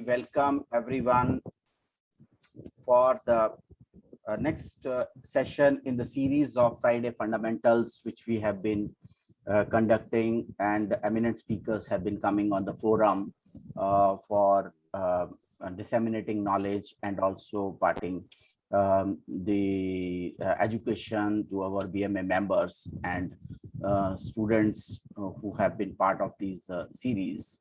welcome everyone for the next session in the series of Friday Fundamentals, which we have been conducting, and eminent speakers have been coming on the forum for disseminating knowledge and also parting the education to our BMA members and students who have been part of these series.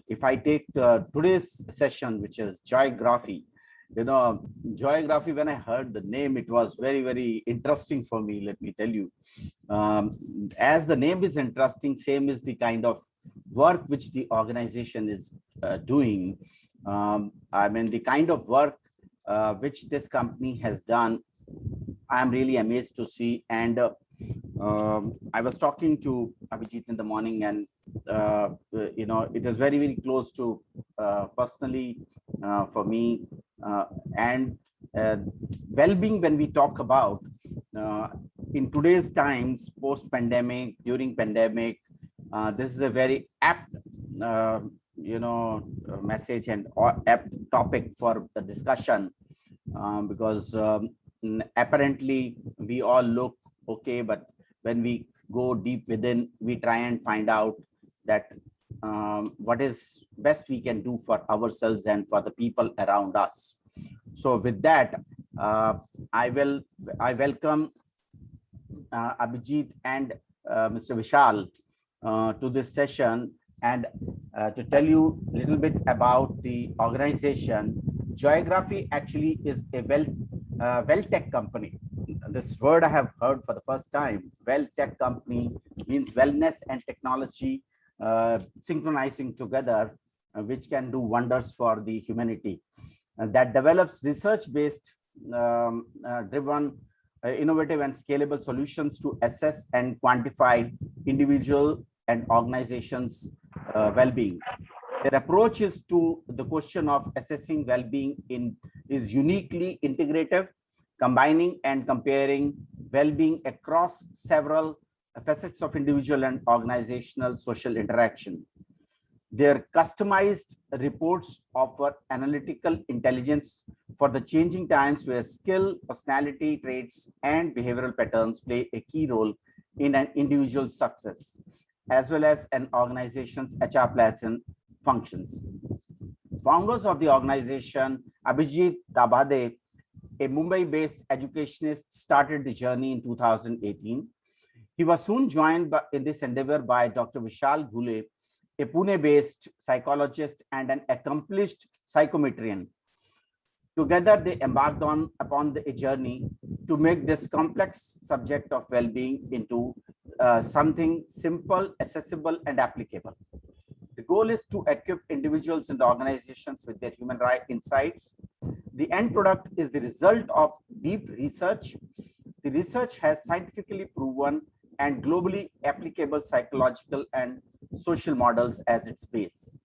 If I take today's session, which is geography, geography, when I heard the name, it was very, very interesting for me, let me tell you. As the name is interesting, same is the kind of work which the organization is doing. I mean, the kind of work which this company has done, I'm really amazed to see. And I was talking to Abhijit in the morning, and it is very, very close to personally for me. And well-being, when we talk about in today's times, post-pandemic, during pandemic, this is a very apt message and apt topic for the discussion, because apparently we all look okay, but when we go deep within, we try and find out that what is best we can do for ourselves and for the people around us. So with that, I welcome Abhijit and Mr. Vishal to this session, and to tell you a little bit about the organization. Geography actually is a well-tech company. This word I have heard for the first time. Well-tech company means wellness and technology synchronizing together, which can do wonders for the humanity. That develops research-based, driven, innovative and scalable solutions to assess and quantify individual and organizations' well-being. Their approach is to the question of assessing well-being is uniquely integrative, combining and comparing well-being across several facets of individual and organizational social interaction. Their customized reports offer analytical intelligence for the changing times, where skill, personality traits, and behavioral patterns play a key role in an individual's success, as well as an organization's HR plans and functions. Founders of the organization, Abhijit Dabhade, a Mumbai-based educationist, started the journey in 2018. He was soon joined in this endeavor by Dr. Vishal Ghule, a Pune-based psychologist and an accomplished psychometrician. Together, they embarked upon a journey to make this complex subject of well-being into something simple, accessible, and applicable. The goal is to equip individuals and organizations with their human right insights. The end product is the result of deep research. The research has scientifically proven and globally applicable psychological and social models as its base.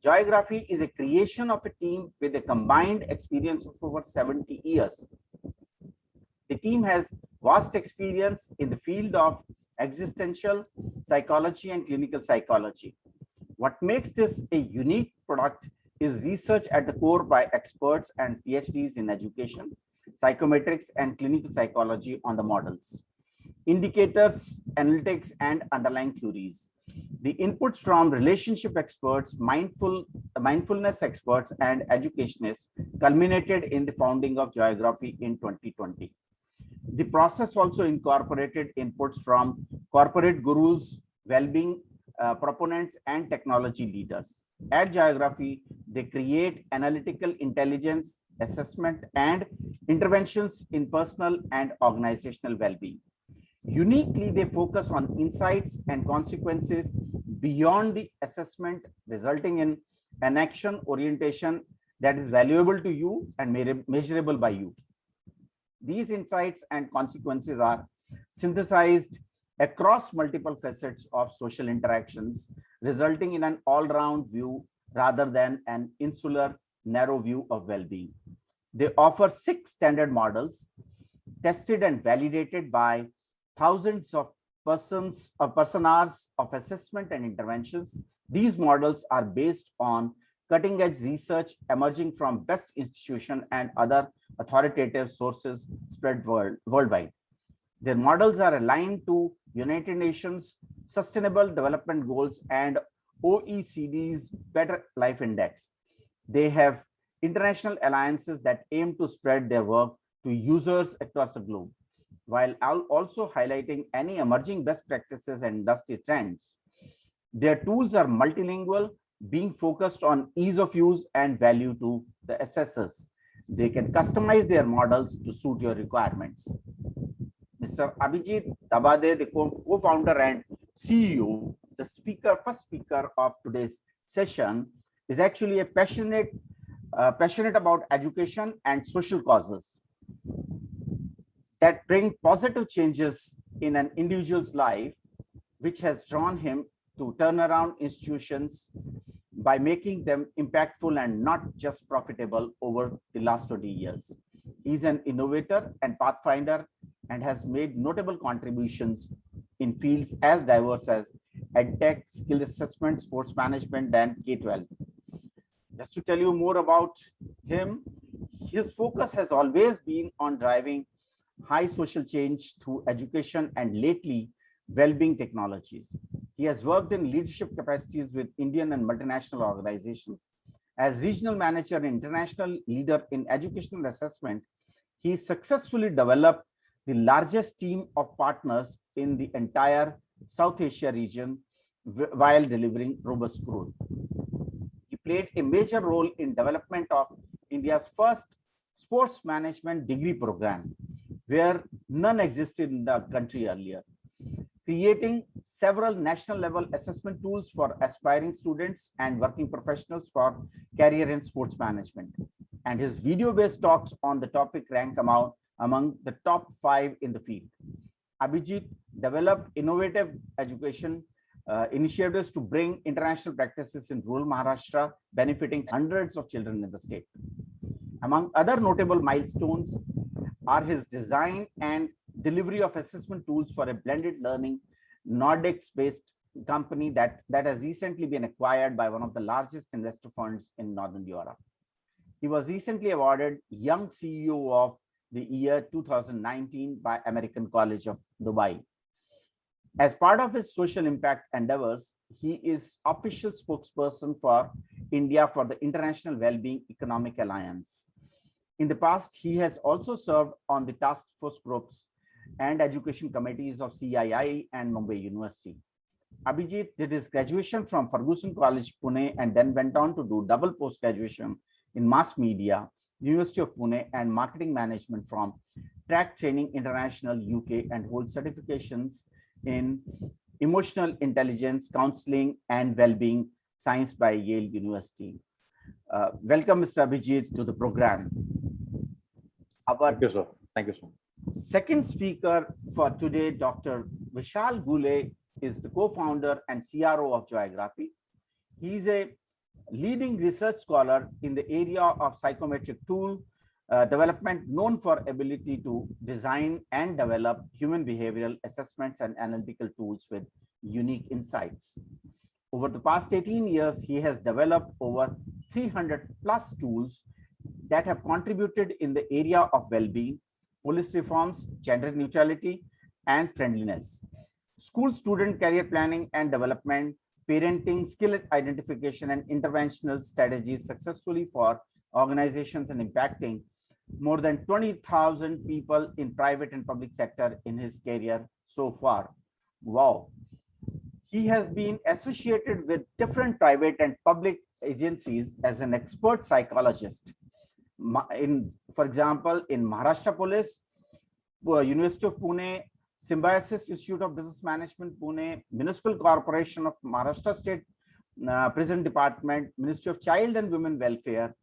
Geography is a creation of a team with a combined experience of over 70 years. The team has vast experience in the field of existential psychology and clinical psychology. What makes this a unique product is research at the core by experts and PhDs in education, psychometrics, and clinical psychology on the models, indicators, analytics, and underlying theories. The inputs from relationship experts, mindfulness experts, and educationists culminated in the founding of Geography in 2020. The process also incorporated inputs from corporate gurus, well-being proponents, and technology leaders. At Geography, they create analytical intelligence, assessment, and interventions in personal and organizational well-being. Uniquely, they focus on insights and consequences beyond the assessment, resulting in an action orientation that is valuable to you and measurable by you. These insights and consequences are synthesized across multiple facets of social interactions, resulting in an all-round view rather than an insular, narrow view of well-being. They offer 6 standard models, tested and validated by thousands of personas of assessment and interventions. These models are based on cutting-edge research emerging from best institutions and other authoritative sources spread worldwide. Their models are aligned to United Nations Sustainable Development Goals and OECD's Better Life Index. They have international alliances that aim to spread their work to users across the globe, while also highlighting any emerging best practices and industry trends. Their tools are multilingual, being focused on ease of use and value to the assessors. They can customize their models to suit your requirements. Mr. Abhijit Dabade, the co-founder and CEO, the first speaker of today's session, is actually a passionate about education and social causes that bring positive changes in an individual's life, which has drawn him to turn around institutions by making them impactful and not just profitable over the last 20 years. He's an innovator and pathfinder and has made notable contributions in fields as diverse as EdTech, skill assessment, sports management, and K-12. Just to tell you more about him, his focus has always been on driving high social change through education and lately well-being technologies. He has worked in leadership capacities with Indian and multinational organizations. As regional manager and international leader in educational assessment, he successfully developed the largest team of partners in the entire South Asia region while delivering robust growth. He played a major role in development of India's first sports management degree program, where none existed in the country earlier, creating several national level assessment tools for aspiring students and working professionals for career in sports management. And his video-based talks on the topic rank among the top 5 in the field. Abhijit developed innovative education initiatives to bring international practices in rural Maharashtra, benefiting hundreds of children in the state. Among other notable milestones are his design and delivery of assessment tools for a blended learning Nordics-based company that has recently been acquired by one of the largest investor funds in Northern Europe. He was recently awarded Young CEO of the year 2019 by American College of Dubai. As part of his social impact endeavors, he is official spokesperson for India for the International Wellbeing Economic Alliance. In the past, he has also served on the task force groups and education committees of CII and Mumbai University. Abhijit did his graduation from Ferguson College, Pune, and then went on to do double post-graduation in mass media, University of Pune, and marketing management from Track Training International, UK, and hold certifications in emotional intelligence, counseling, and well-being science by Yale University. Welcome, Mr. Abhijit, to the program. Thank you, sir. Thank you, sir. Second speaker for today, Dr. Vishal Gule, is the co-founder and CRO of Geography. He is a leading research scholar in the area of psychometric tool development, known for ability to design and develop human behavioral assessments and analytical tools with unique insights. Over the past 18 years, he has developed over 300 plus tools that have contributed in the area of well-being, policy reforms, gender neutrality, and friendliness, school student career planning and development, parenting, skill identification, and interventional strategies successfully for organizations, and impacting more than 20,000 people in private and public sector in his career so far. Wow. He has been associated with different private and public agencies as an expert psychologist. For example, in Maharashtra Police, University of Pune, Symbiosis Institute of Business Management, Pune, Municipal Corporation of Maharashtra State Prison Department, Ministry of Child and Women Welfare,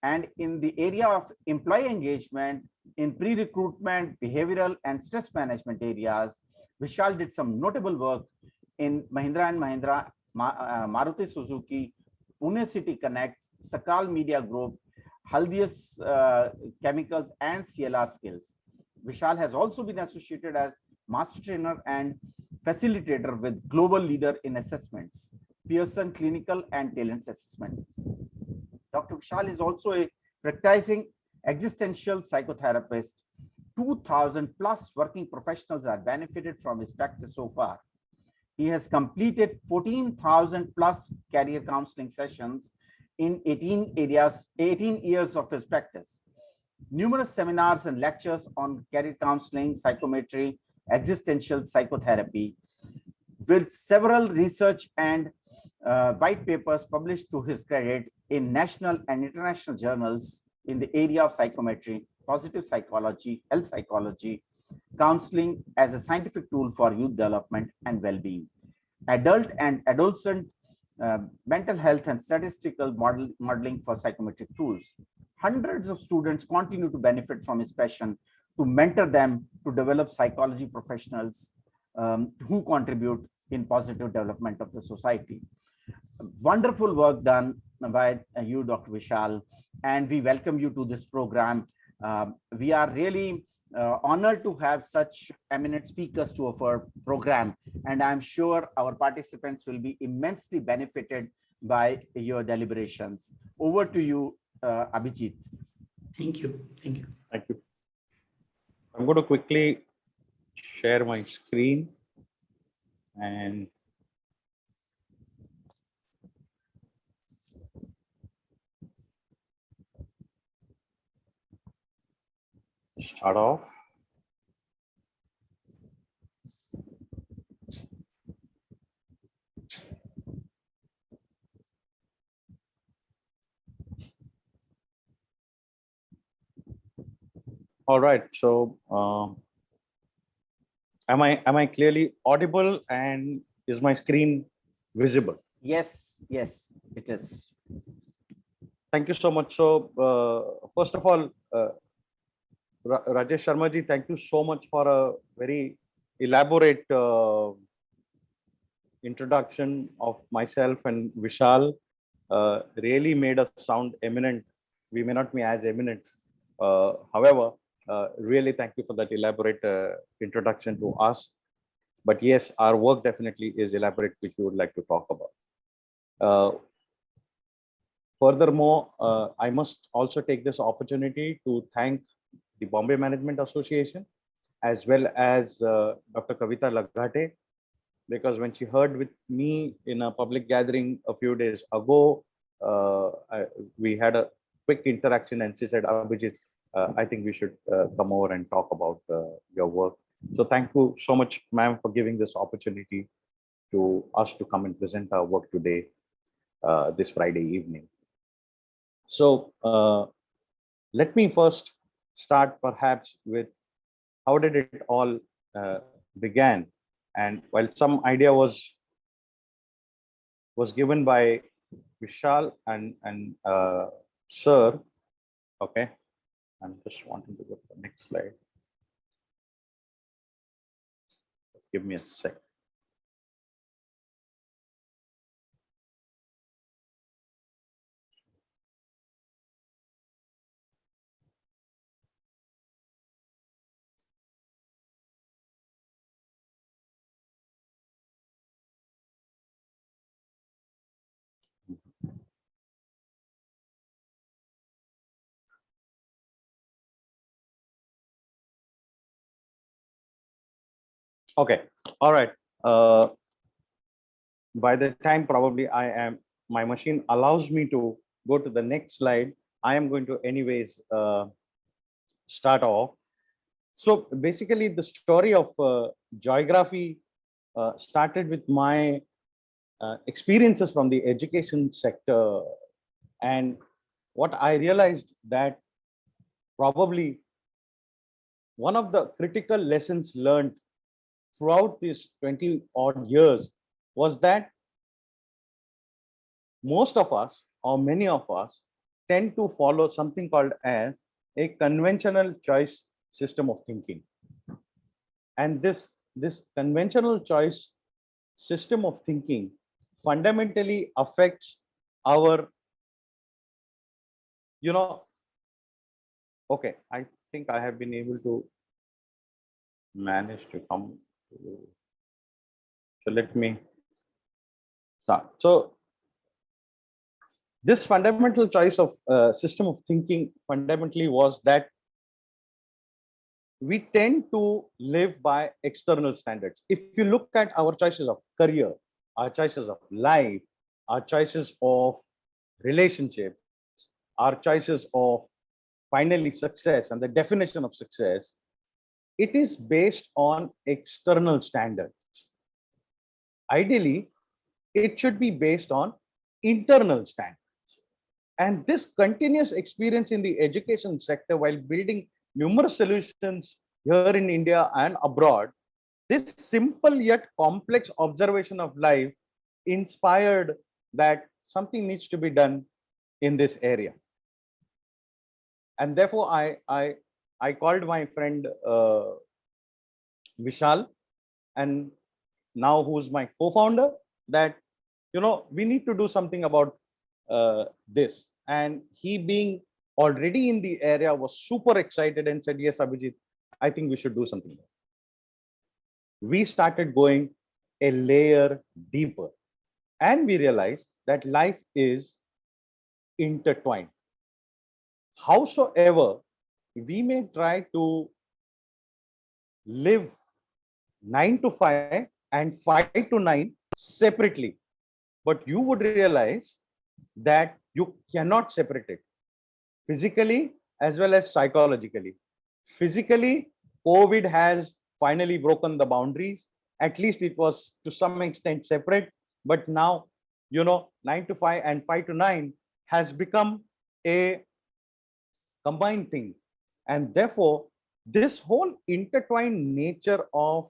and in the area of employee engagement, in pre-recruitment, behavioral, and stress management areas, Vishal did some notable work in Mahindra and Mahindra, Maruti Suzuki, Pune City Connect, Sakal Media Group, Haldias Chemicals, and CLR Skills. Vishal has also been associated as master trainer and facilitator with global leader in assessments, Pearson Clinical and Talent Assessment. Dr. Vishal is also a practicing existential psychotherapist. 2,000 plus working professionals are benefited from his practice so far. He has completed 14,000 plus career counseling sessions in 18 years of his practice. Numerous seminars and lectures on career counseling, psychometry, existential psychotherapy, with several research and white papers published to his credit in national and international journals in the area of psychometry, positive psychology, health psychology, counseling as a scientific tool for youth development and well-being, adult and adolescent mental health and statistical modeling for psychometric tools. Hundreds of students continue to benefit from his passion to mentor them to develop psychology professionals who contribute in positive development of the society. Wonderful work done by you, Dr. Vishal, and we welcome you to this program. We are really honored to have such eminent speakers to our program, and I'm sure our participants will be immensely benefited by your deliberations. Over to you, Abhijit. Thank you. Thank you. Thank you. I'm going to quickly share my screen and start off. All right. So, am I clearly audible, and is my screen visible? Yes, yes, it is. Thank you so much. So, first of all, Rajesh Sharma ji, thank you so much for a very elaborate introduction of myself and Vishal. Really made us sound eminent. We may not be as eminent. However, really thank you for that elaborate introduction to us. But yes, our work definitely is elaborate, which we would like to talk about. Furthermore, I must also take this opportunity to thank the Bombay Management Association, as well as Dr. Kavita Laghate, because when she heard with me in a public gathering a few days ago, we had a quick interaction, and she said, Abhijit, I think we should come over and talk about your work. So thank you so much, ma'am, for giving this opportunity to us to come and present our work today, this Friday evening. So let me first start perhaps with how did it all began. And while some idea was given by Vishal and Sir, okay, I'm just wanting to go to the next slide. Just give me a sec. Okay, all right. By the time probably my machine allows me to go to the next slide, I am going to anyways start off. So basically the story of geography started with my experiences from the education sector. And what I realized that probably one of the critical lessons learned throughout these 20 odd years was that most of us, or many of us, tend to follow something called as a conventional choice system of thinking. And this conventional choice system of thinking fundamentally affects our, okay, I think I have been able to manage to come to, so let me start. So This fundamental choice of system of thinking fundamentally was that we tend to live by external standards. If you look at our choices of career, our choices of life, our choices of relationships, our choices of finally success and the definition of success, it is based on external standards. Ideally, it should be based on internal standards. And this continuous experience in the education sector while building numerous solutions here in India and abroad, this simple yet complex observation of life inspired that something needs to be done in this area. And therefore, I called my friend Vishal, and now who's my co-founder, that we need to do something about this. And he, being already in the area, was super excited and said, yes, Abhijit, I think we should do something. We started going a layer deeper, and we realized that life is intertwined. Howsoever we may try to live 9 to 5 and 5 to 9 separately, but you would realize that you cannot separate it physically as well as psychologically. Physically, COVID has finally broken the boundaries. At least it was to some extent separate, but now 9 to 5 and 5 to 9 has become a combined thing. And therefore, this whole intertwined nature of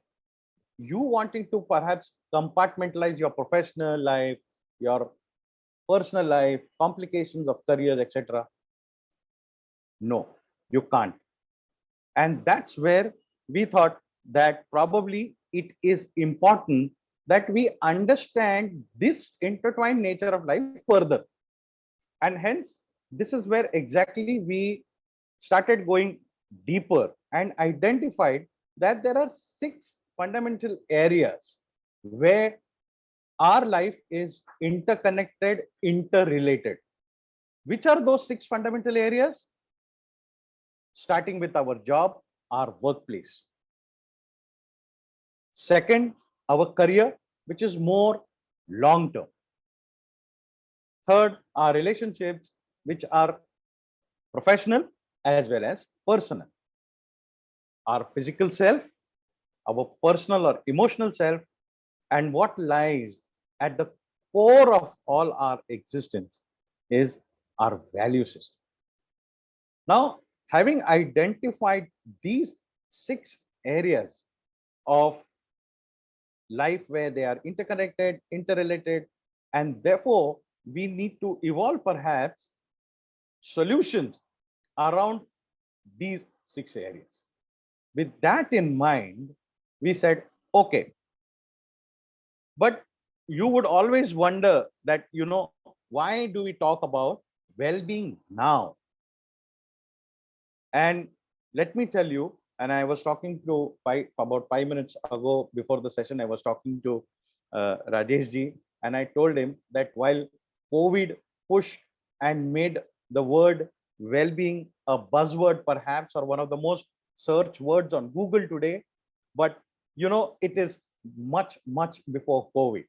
you wanting to perhaps compartmentalize your professional life, your personal life, complications of careers, etc. No, you can't. And that's where we thought that probably it is important that we understand this intertwined nature of life further. And hence, this is where exactly we started going deeper and identified that there are 6 fundamental areas where our life is interconnected, interrelated. Which are those 6 fundamental areas? Starting with our job, our workplace. Second, our career, which is more long term. Third, our relationships, which are professional as well as personal. Our physical self, our personal or emotional self, and what lies at the core of all our existence is our value system. Now, having identified these 6 areas of life where they are interconnected, interrelated, and therefore we need to evolve perhaps solutions around these 6 areas. With that in mind, we said, okay, but you would always wonder that, why do we talk about well-being now? And let me tell you, and I was talking to about 5 minutes ago before the session, I was talking to Rajesh ji, and I told him that while COVID pushed and made the word well-being a buzzword perhaps, or one of the most searched words on Google today, but it is much, much before COVID.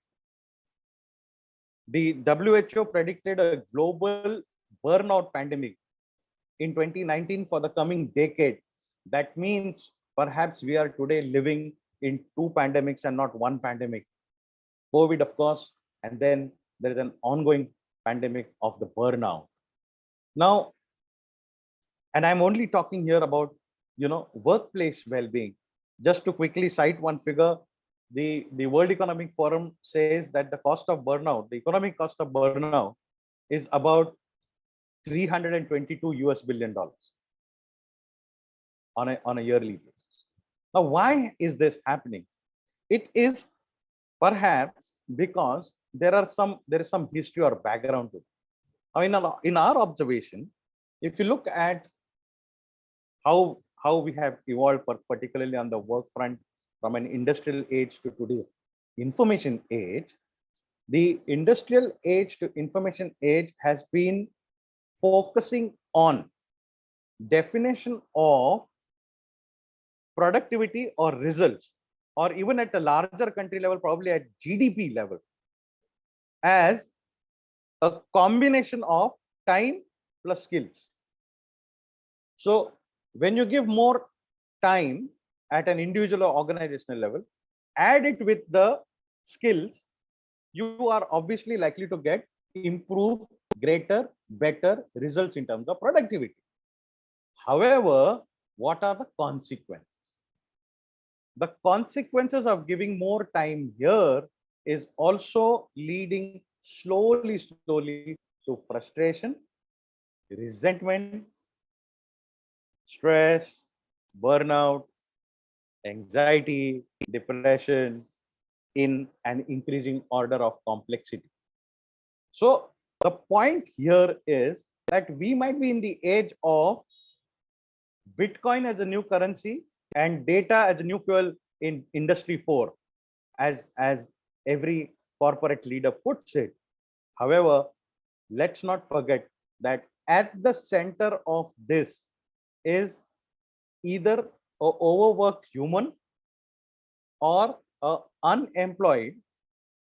The WHO predicted a global burnout pandemic in 2019 for the coming decade. That means perhaps we are today living in 2 pandemics and not 1 pandemic. COVID, of course, and then there is an ongoing pandemic of the burnout. Now, and I'm only talking here about, workplace well-being. Just to quickly cite one figure, the World Economic Forum says that the cost of burnout, the economic cost of burnout is about $322 billion on a yearly basis. Now, why is this happening? It is perhaps because there is some history or background to it. Now, in our observation, if you look at how we have evolved, particularly on the work front, from an industrial age to today information age, The industrial age to information age has been focusing on definition of productivity or results, or even at a larger country level, probably at GDP level, as a combination of time plus skills. So when you give more time at an individual or organizational level, add it with the skills, you are obviously likely to get improved, greater, better results in terms of productivity. However, what are the consequences? The consequences of giving more time here is also leading slowly to frustration, resentment, stress, burnout, anxiety, depression in an increasing order of complexity. So the point here is that we might be in the age of Bitcoin as a new currency and data as a new fuel in Industry 4, as every corporate leader puts it. However, let's not forget that at the center of this is either an overworked human or an unemployed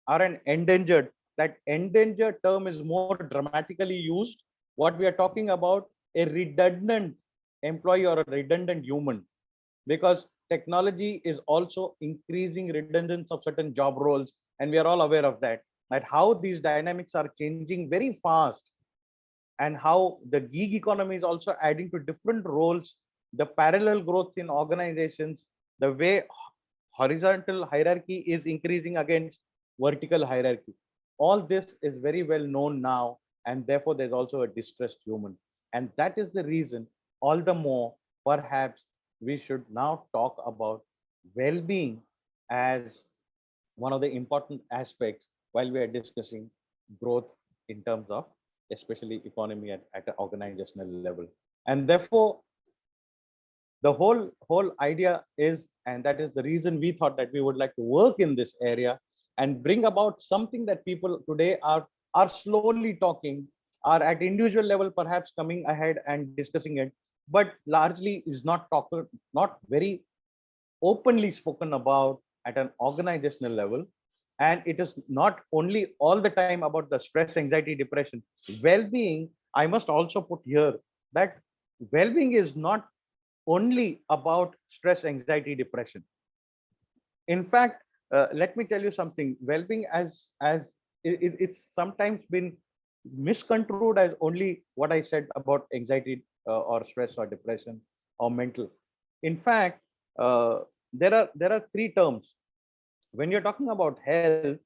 or an endangered. That endangered term is more dramatically used. What we are talking about, a redundant employee or a redundant human, because technology is also increasing redundance of certain job roles, and we are all aware of that, how these dynamics are changing very fast, and how the gig economy is also adding to different roles, the parallel growth in organizations, the way horizontal hierarchy is increasing against vertical hierarchy. All this is very well known now, and therefore there's also a distressed human. And that is the reason, all the more, perhaps we should now talk about well-being as one of the important aspects while we are discussing growth in terms of especially economy at an organizational level. And therefore, the whole idea is, and that is the reason we thought that we would like to work in this area and bring about something that people today are slowly talking, are at individual level perhaps coming ahead and discussing it, but largely is not very openly spoken about at an organizational level. And it is not only all the time about the stress, anxiety, depression. Well-being, I must also put here that well-being is not only about stress, anxiety, depression. In fact, let me tell you something. Well-being it's sometimes been misconstrued as only what I said about anxiety or stress or depression or mental. In fact, there are three terms. When you're talking about health,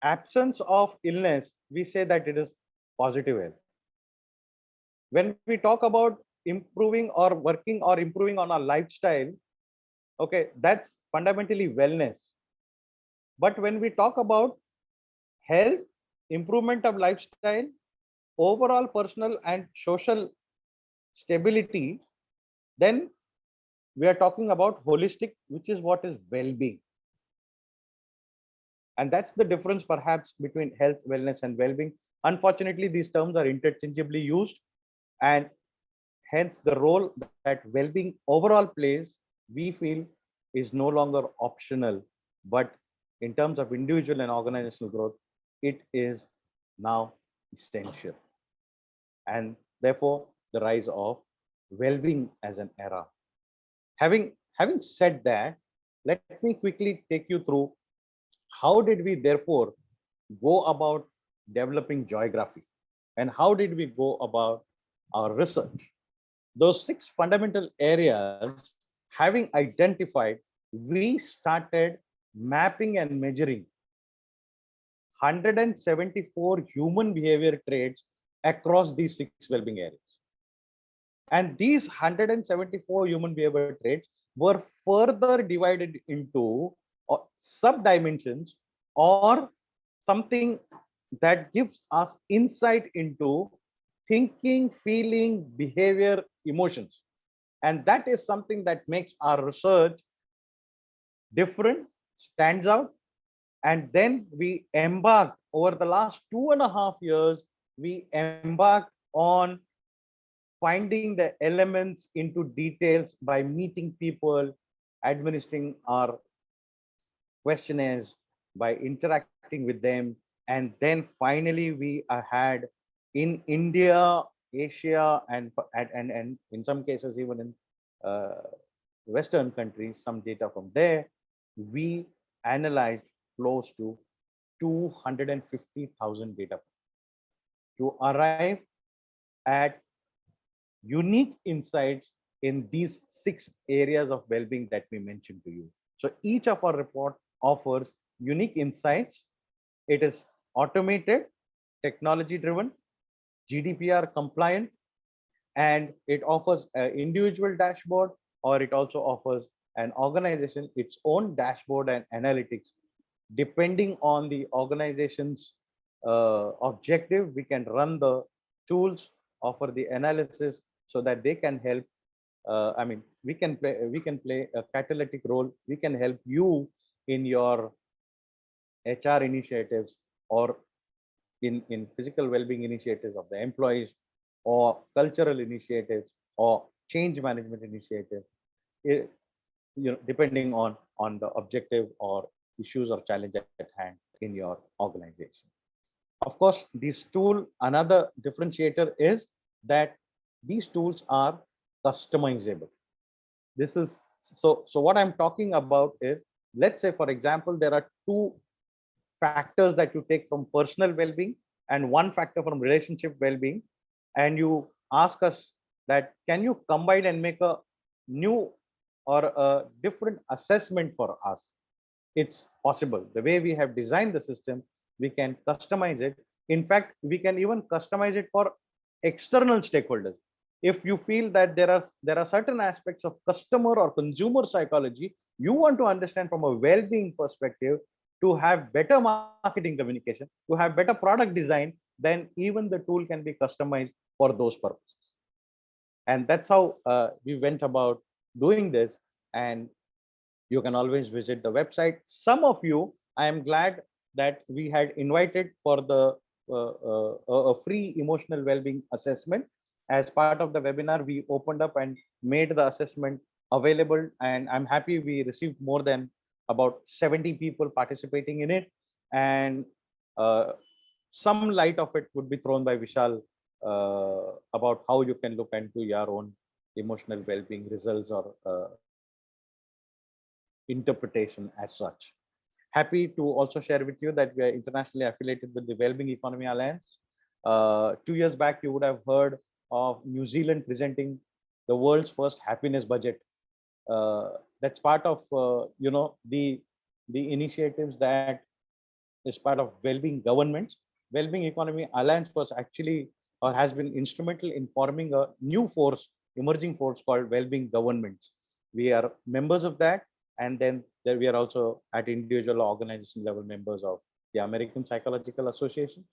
absence of illness, we say that it is positive health. When we talk about improving or working or improving on our lifestyle, okay, that's fundamentally wellness. But when we talk about health, improvement of lifestyle, overall personal and social stability, then we are talking about holistic, which is what is well-being. And that's the difference perhaps between health, wellness, and well-being. Unfortunately, these terms are interchangeably used, and hence the role that well-being overall plays, we feel, is no longer optional, but in terms of individual and organizational growth, it is now essential. And therefore, the rise of well-being as an era. Having said that, let me quickly take you through how did we therefore go about developing geography, and how did we go about our research. Those 6 fundamental areas having identified, we started mapping and measuring 174 human behavior traits across these 6 well-being areas. And these 174 human behavior traits were further divided into sub-dimensions, or something that gives us insight into thinking, feeling, behavior, emotions. And that is something that makes our research different, stands out, And then we embarked over the last 2.5 years, we embarked on finding the elements into details by meeting people, administering our questionnaires, by interacting with them. And then finally, we had in India, Asia, and in some cases, even in Western countries, some data from there, we analyzed close to 250,000 data to arrive at unique insights in these 6 areas of well-being that we mentioned to you. So each of our report offers unique insights. It is automated, technology driven, GDPR compliant, and it offers an individual dashboard, or it also offers an organization its own dashboard and analytics. Depending on the organization's objective, we can run the tools, offer the analysis so that they can help. We can play a catalytic role. We can help you in your HR initiatives, or in physical well-being initiatives of the employees, or cultural initiatives, or change management initiatives, depending on the objective or issues or challenge at hand in your organization. Of course, this tool, another differentiator is that these tools are customizable. This is so what I'm talking about is, let's say, for example, there are 2 factors that you take from personal well-being and 1 factor from relationship well-being, and you ask us that, can you combine and make a new or a different assessment for us? It's possible. The way we have designed the system, we can customize it. In fact, we can even customize it for external stakeholders. If you feel that there are certain aspects of customer or consumer psychology you want to understand from a well-being perspective, to have better marketing communication, to have better product design, then even the tool can be customized for those purposes. And that's how we went about doing this. And you can always visit the website. Some of you, I am glad that we had invited for the a free emotional well-being assessment. As part of the webinar, we opened up and made the assessment available, and I'm happy we received more than about 70 people participating in it, and some light of it would be thrown by Vishal about how you can look into your own emotional well-being results or interpretation as such. Happy to also share with you that we are internationally affiliated with the Wellbeing Economy Alliance. 2 years back, you would have heard of New Zealand presenting the world's first happiness budget. That's part of the initiatives that is part of Wellbeing Governments. Wellbeing Economy Alliance was actually, or has been instrumental in forming a new force, emerging force called Wellbeing Governments. We are members of that, and then there we are also at individual organization level members of the American Psychological Association,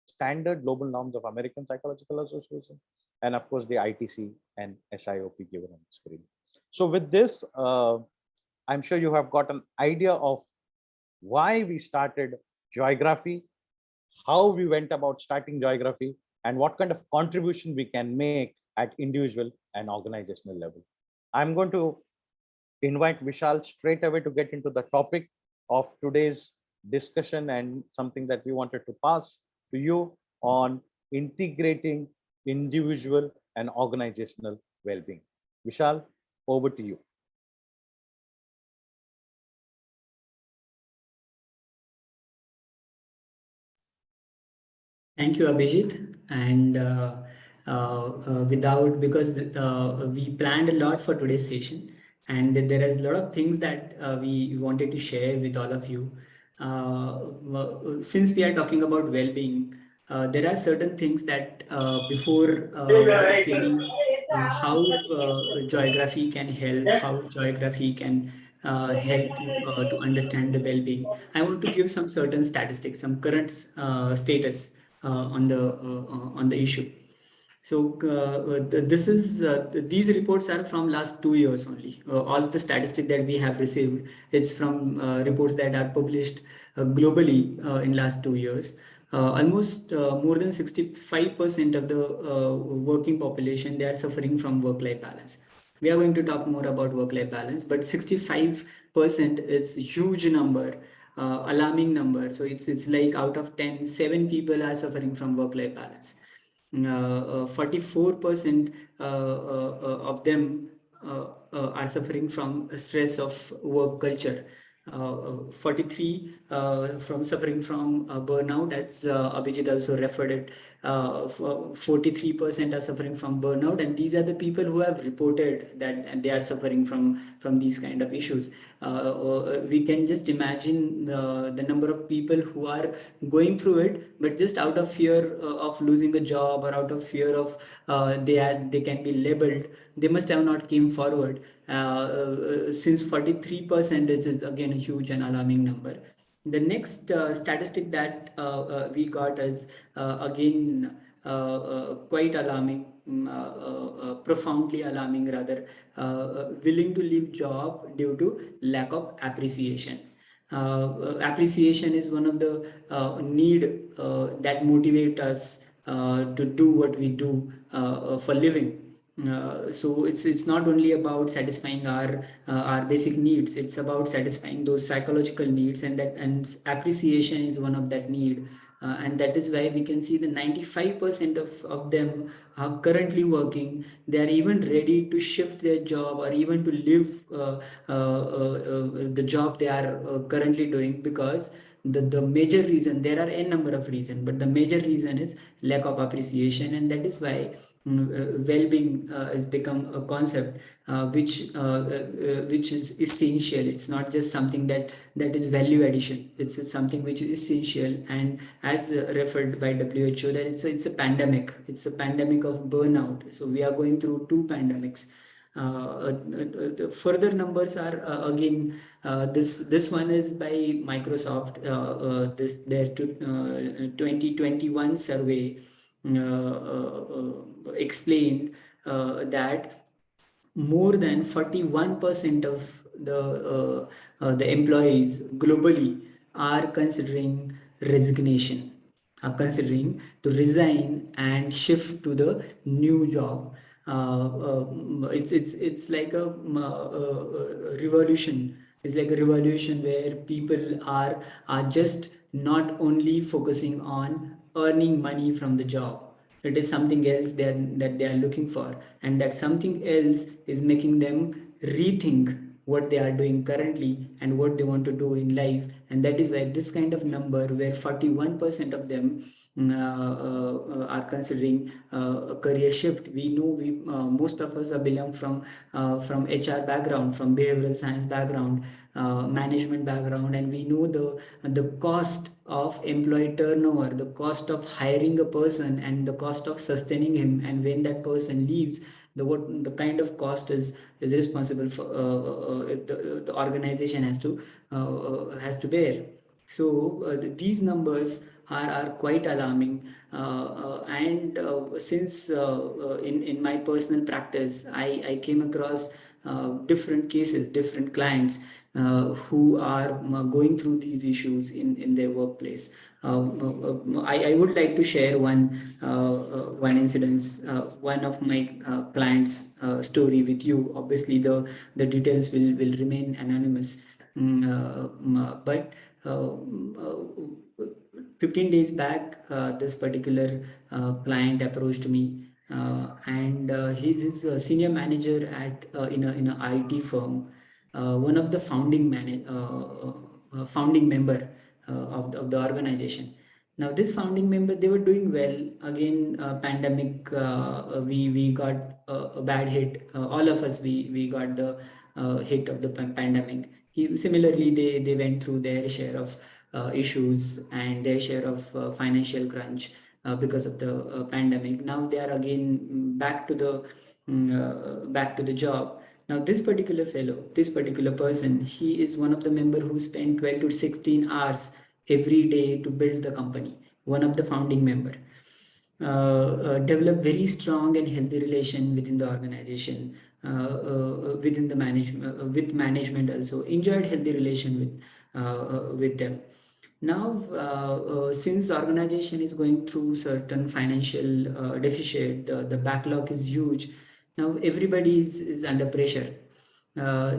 standard global norms of American Psychological Association, and of course the ITC and SIOP given on the screen. So with this, I'm sure you have got an idea of why we started Joygraphy, how we went about starting Joygraphy, and what kind of contribution we can make at individual and organizational level. I'm going to invite Vishal straight away to get into the topic of today's discussion, and something that we wanted to pass to you on integrating individual and organizational well-being. Vishal, over to you. Thank you, Abhijit. And because we planned a lot for today's session, and there is a lot of things that we wanted to share with all of you. Since we are talking about well-being, there are certain things that before explaining how Joygraphy can help, how Joygraphy can help you to understand the well-being, I want to give some certain statistics, some current status on the issue. So these reports are from last 2 years only. All the statistics that we have received, it's from reports that are published globally in last 2 years. Almost more than 65% of the working population, they are suffering from work-life balance. We are going to talk more about work-life balance, but 65% is huge number, alarming number. So it's like out of 10, 7 people are suffering from work-life balance. 44% of them are suffering from stress of work culture. 43 from suffering from burnout, as Abhijit also referred it. 43% are suffering from burnout, and these are the people who have reported that they are suffering from these kind of issues. We can just imagine the number of people who are going through it, but just out of fear of losing a job, or out of fear of they can be labeled, they must have not came forward. Since 43% is again a huge and alarming number. The next statistic that we got is again quite alarming, profoundly alarming rather. Willing to leave job due to lack of appreciation. Appreciation is one of the need that motivate us to do what we do for living. So it's not only about satisfying our basic needs, it's about satisfying those psychological needs, and appreciation is one of that need. And that is why we can see the 95% of them are currently working. They are even ready to shift their job, or even to leave the job they are currently doing, because the major reason, there are n number of reasons, but the major reason is lack of appreciation. And that is why well-being has become a concept which is essential. It's not just something that is value addition. It's something which is essential, and as referred by WHO, that it's a pandemic. It's a pandemic of burnout. So we are going through two pandemics. The further numbers are again this one is by Microsoft. Their 2021 survey explained that more than 41% of the employees globally are considering resignation, are considering to resign and shift to the new job. It's like a revolution. It's like a revolution where people are just not only focusing on earning money from the job. It is something else that they are looking for, and that something else is making them rethink what they are doing currently and what they want to do in life. And that is why this kind of number, where 41% of them are considering a career shift. We know most of us belong from HR background, from behavioral science background, management background, and we know the cost of employee turnover, the cost of hiring a person, and the cost of sustaining him. And when that person leaves, the kind of cost is responsible for the organization has to bear. So these numbers are quite alarming, and since in my personal practice, I came across different cases, different clients who are going through these issues in their workplace. I would like to share one incident, one of my clients' story with you. Obviously, the details will remain anonymous, but 15 days back, this particular client approached me, and he's a senior manager at in a IT firm, one of the founding member of the organization. Now, this founding member, they were doing well. Again, pandemic, we got a bad hit. All of us, we got the hit of the pandemic. Similarly, they went through their share of issues and their share of financial crunch because of the pandemic. Now they are again back to the job. Now this particular fellow, this particular person, he is one of the member who spent 12 to 16 hours every day to build the company, one of the founding member. develop very strong and healthy relation within the organization, within the management, with management also, enjoyed healthy relation with them. Now, since the organization is going through certain financial deficit, the backlog is huge. Now everybody is under pressure.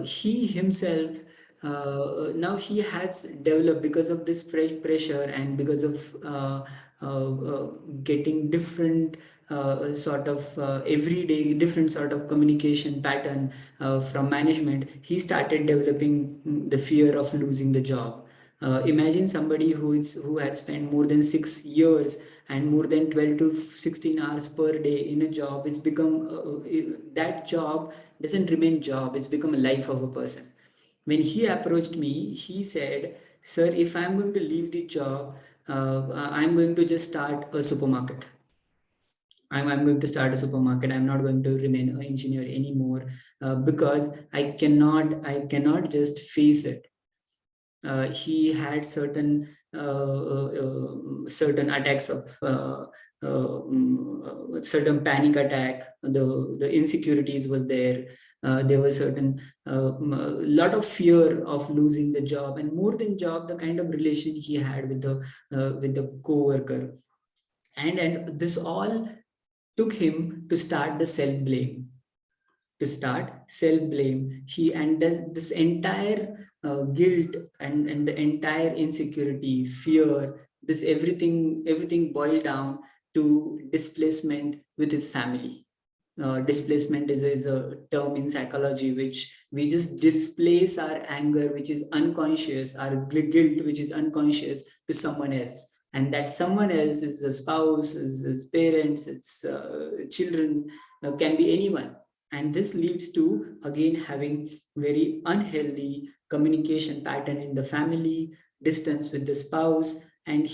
He himself, now he has developed, because of this pressure and because of getting different sort of everyday different sort of communication pattern from management, he started developing the fear of losing the job. Imagine somebody who had spent more than 6 years and more than 12 to 16 hours per day in a job. It's become that job doesn't remain job, it's become a life of a person. When he approached me, he said, sir, if I'm going to leave the job, I'm going to just start a supermarket. I'm going to start a supermarket. I'm not going to remain an engineer anymore, because I cannot just face it. He had certain certain attacks of certain panic attack. The insecurities was there. There was certain lot of fear of losing the job, and more than job, the kind of relation he had with the co-worker, and this all took him to start the self-blame. He, and this entire guilt and the entire insecurity, fear, this everything boiled down to displacement with his family. Displacement is a term in psychology, which we just displace our anger, which is unconscious, our guilt, which is unconscious, to someone else. And that someone else is a spouse, is parents, it's children, can be anyone. And this leads to, again, having very unhealthy communication pattern in the family, distance with the spouse, and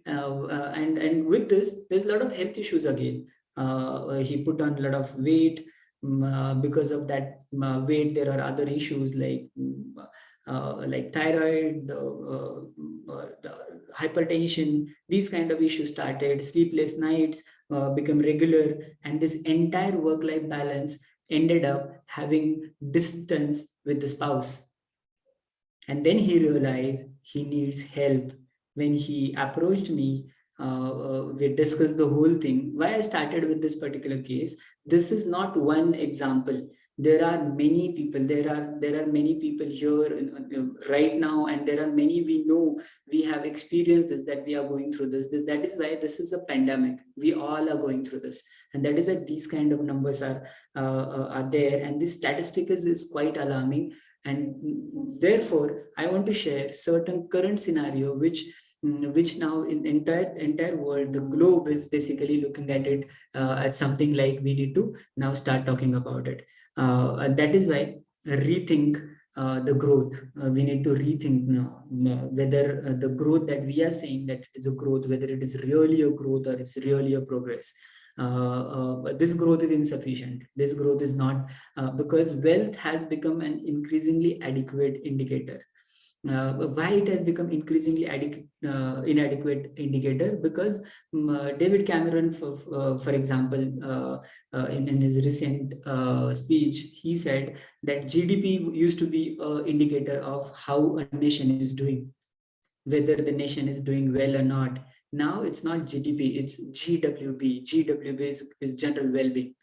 and with this, there's a lot of health issues again. He put on a lot of weight. Because of that weight, there are other issues like thyroid, the hypertension. These kind of issues started. Sleepless nights become regular, and this entire work-life balance ended up having distance with the spouse. And then he realized he needs help. When he approached me, we discussed the whole thing. Why I started with this particular case, this is not one example. There are many people. There are many people here right now, and there are many we know. We have experienced this, that we are going through this. That is why this is a pandemic. We all are going through this, and that is why these kind of numbers are there. And this statistic is quite alarming. And therefore, I want to share certain current scenario which now in the entire world, the globe is basically looking at it as something like we need to now start talking about it. And that is why rethink the growth. We need to rethink now whether the growth that we are saying that it is a growth, whether it is really a growth or it's really a progress. This growth is insufficient. This growth is not, because wealth has become an increasingly adequate indicator. Why it has become increasingly inadequate indicator? Because David Cameron, for example, in his recent speech, he said that GDP used to be an indicator of how a nation is doing, whether the nation is doing well or not. Now it's not GDP, it's GWB. GWB is general well-being.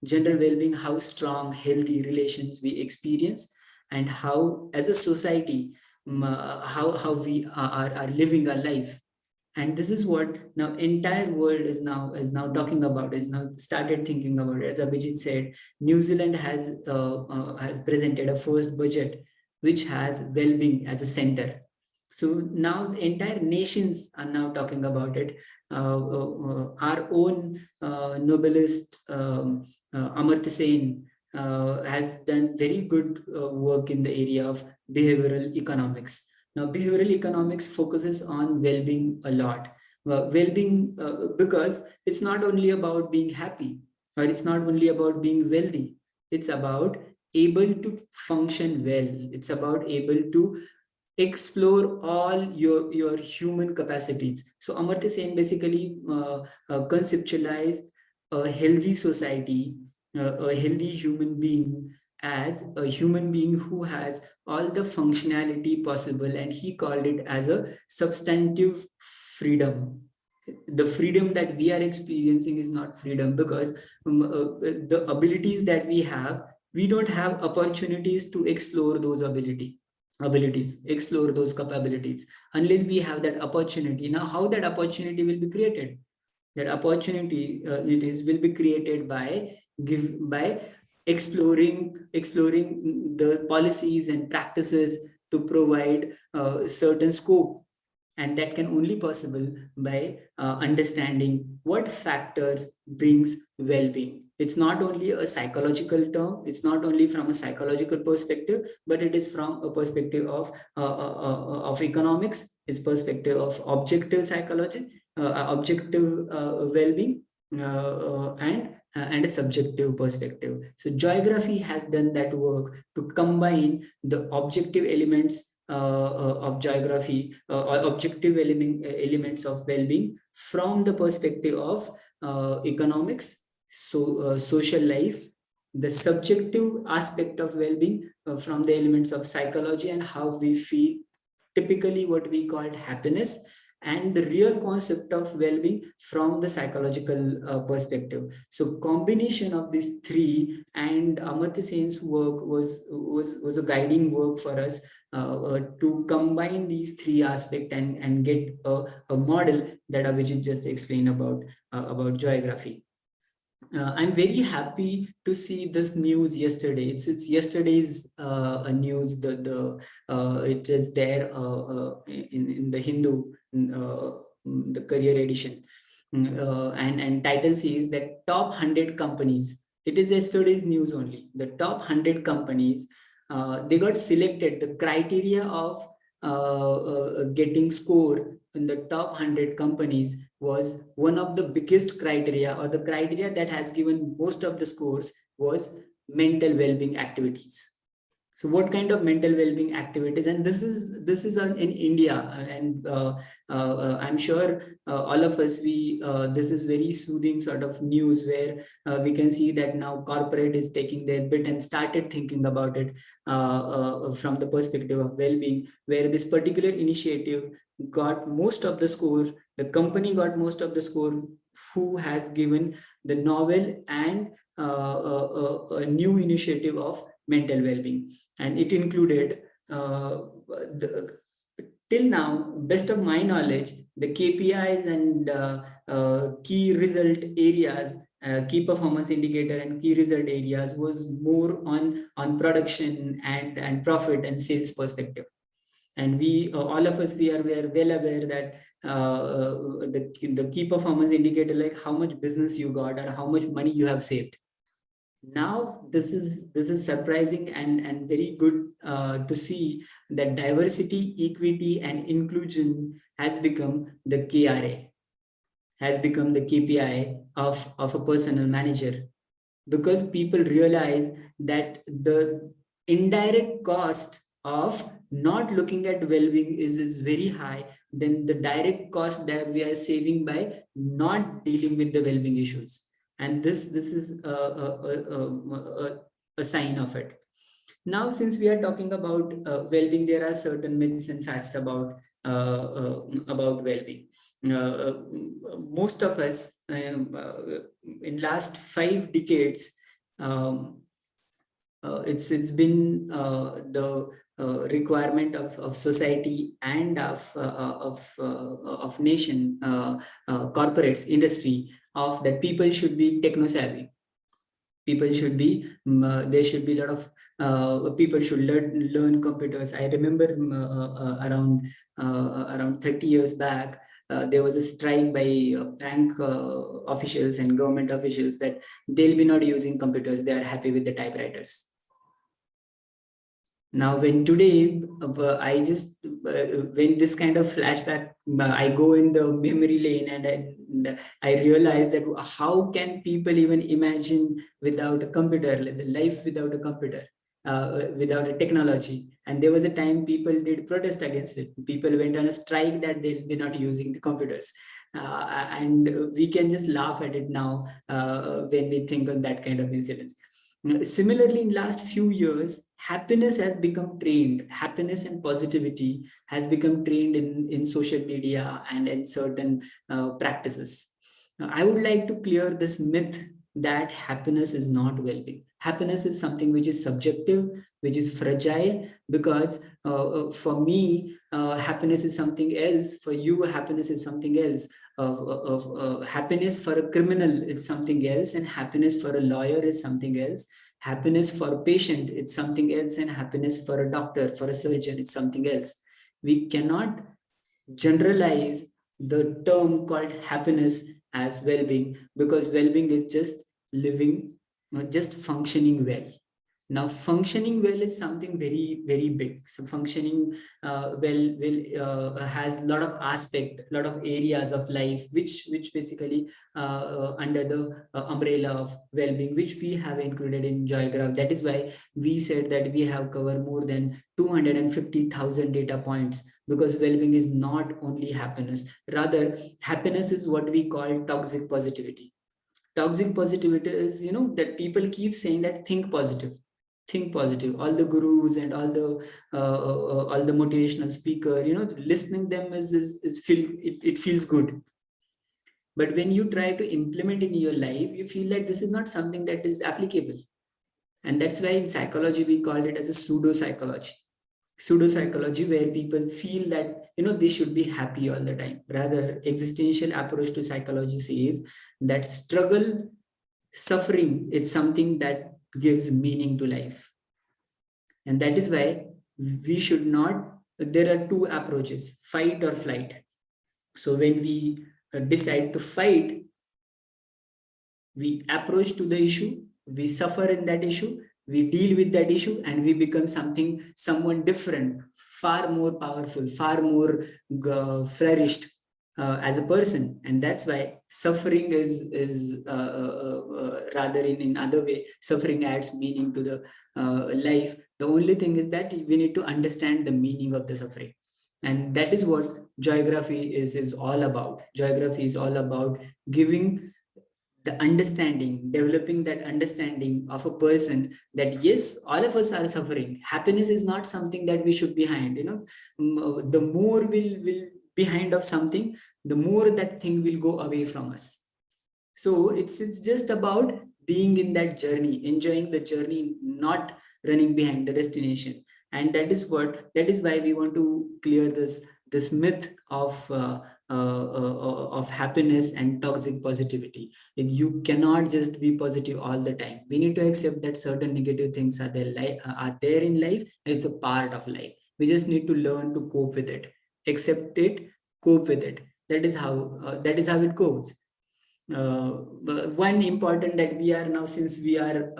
General well-being, how strong, healthy relations we experience, and how, as a society, how we are living our life. And this is what now entire world is now talking about, is now started thinking about it. As Abhijit said, New Zealand has presented a first budget which has well-being as a center. So now the entire nations are now talking about it. Our own Nobelist Amartya Sen has done very good work in the area of behavioral economics. Now, behavioral economics focuses on well-being a lot. Well-being, because it's not only about being happy, or it's not only about being wealthy. It's about able to function well. It's about able to explore all your human capacities. So Amartya Sen basically conceptualized a healthy society, a healthy human being as a human being who has all the functionality possible, and he called it as a substantive freedom. The freedom that we are experiencing is not freedom, because the abilities that we don't have opportunities to explore those abilities, explore those capabilities, unless we have that opportunity. Now, how that opportunity will be created? That opportunity will be created by exploring the policies and practices to provide certain scope, and that can only possible by understanding what factors brings well-being. It's not only a psychological term, it's not only from a psychological perspective, but it is from a perspective of economics, it's perspective of objective psychology, objective well-being, and a subjective perspective. So geography has done that work to combine the objective elements of geography or objective elements of well-being from the perspective of economics, so social life, the subjective aspect of well-being from the elements of psychology and how we feel, typically what we call happiness, and the real concept of well-being from the psychological perspective. So combination of these three, and Amartya Sen's work was a guiding work for us to combine these three aspects and get a model that Abhijit just explained about geography. I'm very happy to see this news yesterday. It's yesterday's news. It is there in the Hindu, the career edition, and title says that top 100 companies. It is yesterday's news only. The top 100 companies, they got selected. The criteria of getting score in the top 100 companies was one of the biggest criteria, or the criteria that has given most of the scores was mental well-being activities. So what kind of mental well-being activities? And this is in India, and I'm sure all of us, this is very soothing sort of news, where we can see that now corporate is taking their bit and started thinking about it from the perspective of well-being, where this particular initiative got most of the score. The company got most of the score who has given the novel and a new initiative of mental well-being. And it included, till now, best of my knowledge, the KPIs and key result areas, key performance indicator and key result areas was more on production and profit and sales perspective. And we, all of us, we are well aware that the key performance indicator, like how much business you got or how much money you have saved. Now this is surprising and very good to see that diversity, equity, and inclusion has become the KRA, has become the KPI of a personal manager, because people realize that the indirect cost of not looking at well-being is very high than the direct cost that we are saving by not dealing with the well-being issues. And this is a sign of it. Now, since we are talking about well-being, there are certain myths and facts about well-being. Most of us, in last 5 decades, it's been the requirement of society and of nation, corporates, industry, of that people should be techno savvy. People should be, there should be a lot of people should learn computers. I remember around 30 years back, there was a strike by bank officials and government officials that they'll be not using computers. They are happy with the typewriters. Now, when today, I just, when this kind of flashback, I go in the memory lane and I realize that how can people even imagine without a computer, the life without a computer? without a technology. And there was a time people did protest against it. People went on a strike that they'll be not using the computers. And we can just laugh at it now when we think of that kind of incidents. Similarly, in last few years, happiness has become trained. Happiness and positivity has become trained in social media and in certain practices. Now, I would like to clear this myth that happiness is not well-being. Happiness is something which is subjective, which is fragile, because for me, happiness is something else. For you, happiness is something else. Happiness for a criminal is something else, and happiness for a lawyer is something else. Happiness for a patient is something else, and happiness for a doctor, for a surgeon, is something else. We cannot generalize the term called happiness as well-being, because well-being is just living, just functioning well. Now, functioning well is something very, very big. So functioning has a lot of aspect, a lot of areas of life, which basically under the umbrella of well-being, which we have included in JoyGraph. That is why we said that we have covered more than 250,000 data points, because well-being is not only happiness. Rather, happiness is what we call toxic positivity. Toxic positivity is, that people keep saying that think positive. Think positive. All the gurus and all the motivational speaker, listening them it feels good. But when you try to implement in your life, you feel like this is not something that is applicable. And that's why in psychology we call it as a pseudo-psychology. Pseudo-psychology, where people feel that they should be happy all the time. Rather, existential approach to psychology says that struggle, suffering, it's something that gives meaning to life. And that is why we should not, there are two approaches, fight or flight. So when we decide to fight, we approach to the issue, we suffer in that issue, we deal with that issue, and we become someone different, far more powerful, far more flourished as a person. And that's why suffering is rather in other way, suffering adds meaning to the life. The only thing is that we need to understand the meaning of the suffering. And that is what JoyGraphy is all about. JoyGraphy is all about giving the understanding, developing that understanding of a person that yes, all of us are suffering. Happiness is not something that we should behind. The more we'll behind of something, the more that thing will go away from us. So it's just about being in that journey, enjoying the journey, not running behind the destination. And that is why we want to clear this myth of happiness and toxic positivity. You cannot just be positive all the time. We need to accept that certain negative things are there in life. It's a part of life. We just need to learn to cope with it, accept it, cope with it. That is how it goes. One important that we are now, since we are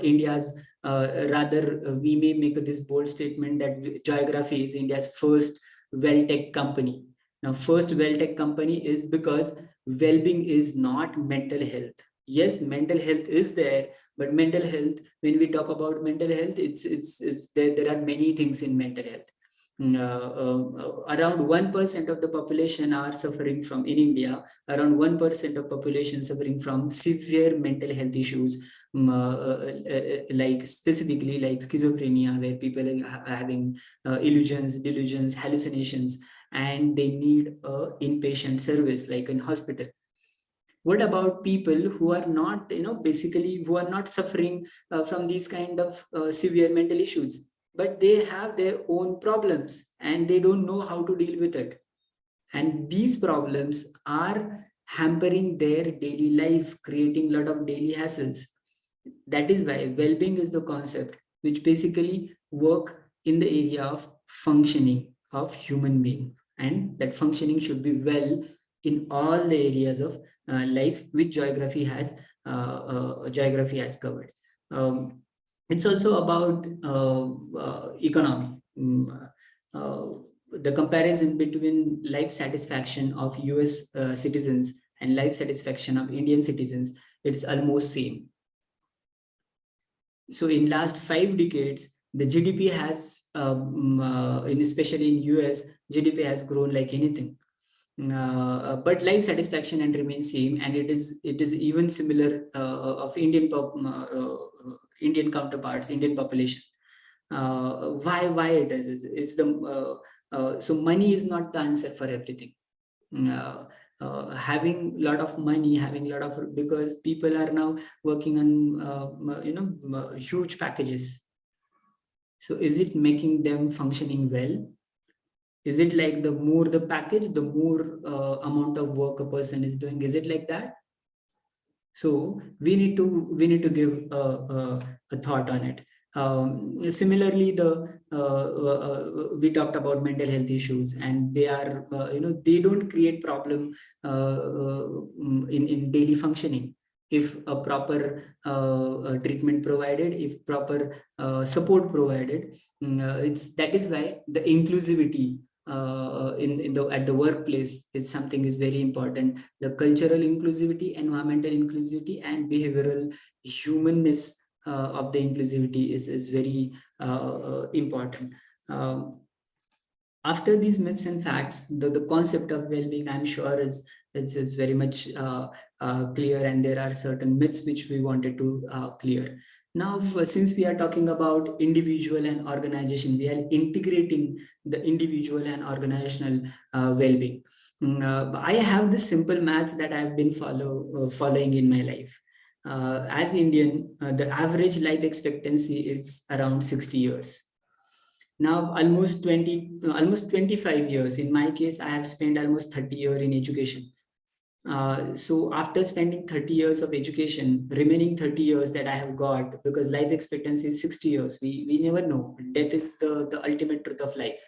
India's, we may make this bold statement that JoyGraphy is India's first well-tech company. Now, first well-tech company is because well-being is not mental health. Yes, mental health is there, but mental health, when we talk about mental health, it's there are many things in mental health. Around 1% of the population are suffering from, in India, around 1% of population suffering from severe mental health issues, like specifically like schizophrenia, where people are having illusions, delusions, hallucinations, and they need inpatient service like in hospital. What about people who are not, basically who are not suffering from these kind of severe mental issues, but they have their own problems and they don't know how to deal with it. And these problems are hampering their daily life, creating a lot of daily hassles. That is why well-being is the concept which basically work in the area of functioning of human being. And that functioning should be well in all the areas of life, which JoyGraphy has covered. It's also about economy. The comparison between life satisfaction of US citizens and life satisfaction of Indian citizens, it's almost same. So in last 5 decades, the GDP has, especially in US, GDP has grown like anything. But life satisfaction and remains same, and it is even similar of Indian counterparts, Indian population. Why it is the so money is not the answer for everything. Having a lot of money, having a lot of, because people are now working on huge packages. So is it making them functioning well? Is it like the more the package, the more amount of work a person is doing? Is it like that? So we need to give a thought on it. Similarly, we talked about mental health issues, and they are they don't create problem in daily functioning if a proper treatment provided, if proper support provided. That is why the inclusivity at the workplace is something is very important. The cultural inclusivity, environmental inclusivity, and behavioral humanness of the inclusivity is very important. After these myths and facts, the concept of well-being, I'm sure, is very much clear, and there are certain myths which we wanted to clear. Now, since we are talking about individual and organization, we are integrating the individual and organizational well-being. I have this simple maths that I've been following in my life. As Indian, the average life expectancy is around 60 years. Now, almost 25 years. In my case, I have spent almost 30 years in education. So after spending 30 years of education, remaining 30 years that I have got, because life expectancy is 60 years, we never know. Death is the ultimate truth of life.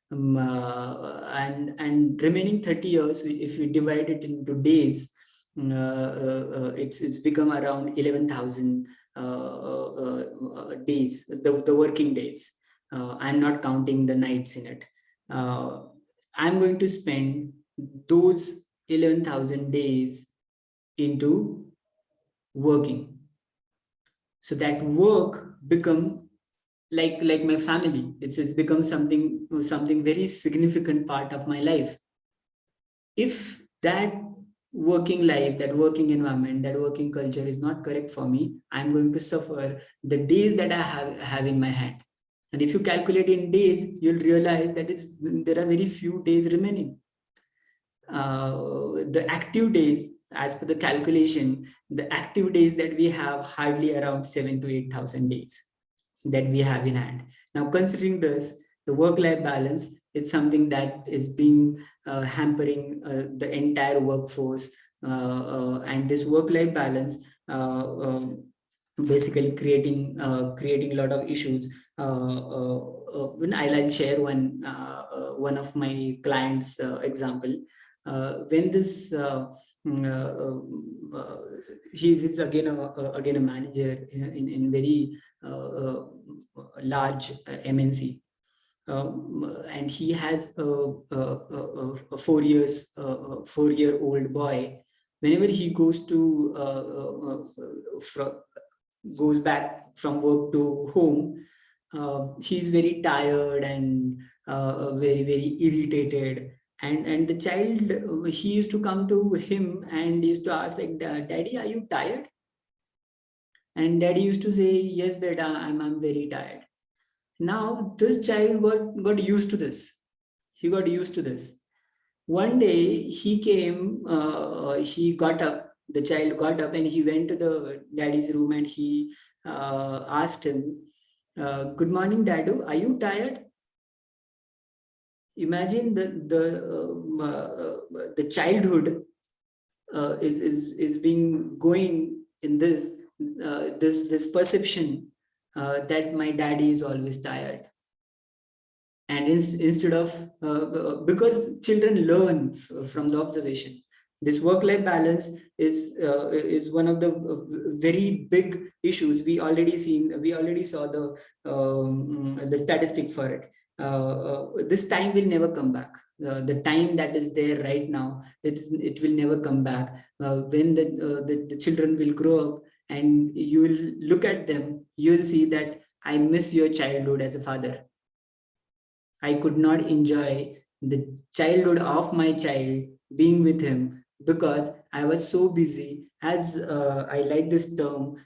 And remaining 30 years, if we divide it into days, it's become around 11,000 days, the working days. I'm not counting the nights in it. I'm going to spend those 11,000 days into working. So that work become like my family. It's become something very significant part of my life. If that working life, that working environment, that working culture is not correct for me, I'm going to suffer the days that I have in my hand. And if you calculate in days, you'll realize that there are very few days remaining. The active days, as per the calculation, the active days that we have hardly around 7,000 to 8,000 days that we have in hand. Now, considering this, the work-life balance is something that is being hampering the entire workforce, and this work-life balance basically creating a lot of issues. When I'll share one of my clients' example. When this he's again a manager in very large MNC, and he has a 4-year-old boy. Whenever he goes goes back from work to home, he's very tired and very irritated. And the child, he used to come to him and used to ask like, "Daddy, are you tired?" And Daddy used to say, "Yes, beta, I'm very tired." Now this child got used to this. He got used to this. One day he came, he got up, the child got up and he went to the daddy's room and he asked him, "Good morning, Dadu, are you tired?" Imagine the childhood is being going in this perception that my daddy is always tired. And instead of because children learn from the observation. This work-life balance is one of the very big issues. We already saw the statistic for it. This time will never come back. The time that is there right now, it will never come back. When the children will grow up, and you will look at them, you'll see that I miss your childhood as a father. I could not enjoy the childhood of my child being with him because I was so busy. As I like this term,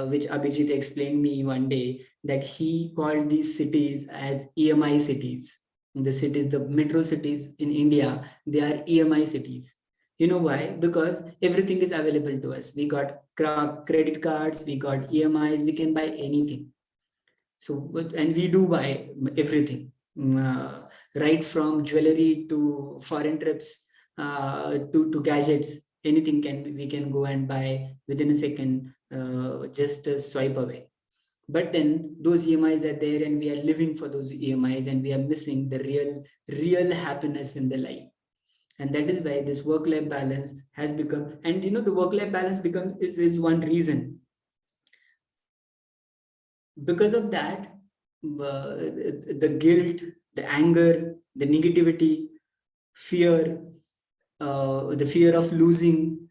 which Abhijit explained me one day, that he called these cities as EMI cities. The cities, the metro cities in India, they are EMI cities. You know why? Because everything is available to us. We got credit cards, we got EMIs, we can buy anything. So, and we do buy everything, right from jewelry to foreign trips, to gadgets. Anything we can go and buy within a second, just a swipe away. But then those EMIs are there, and we are living for those EMIs, and we are missing the real happiness in the life. And that is why this work-life balance has become, and the work-life balance is one reason. Because of that, the guilt, the anger, the negativity, fear, the fear of losing,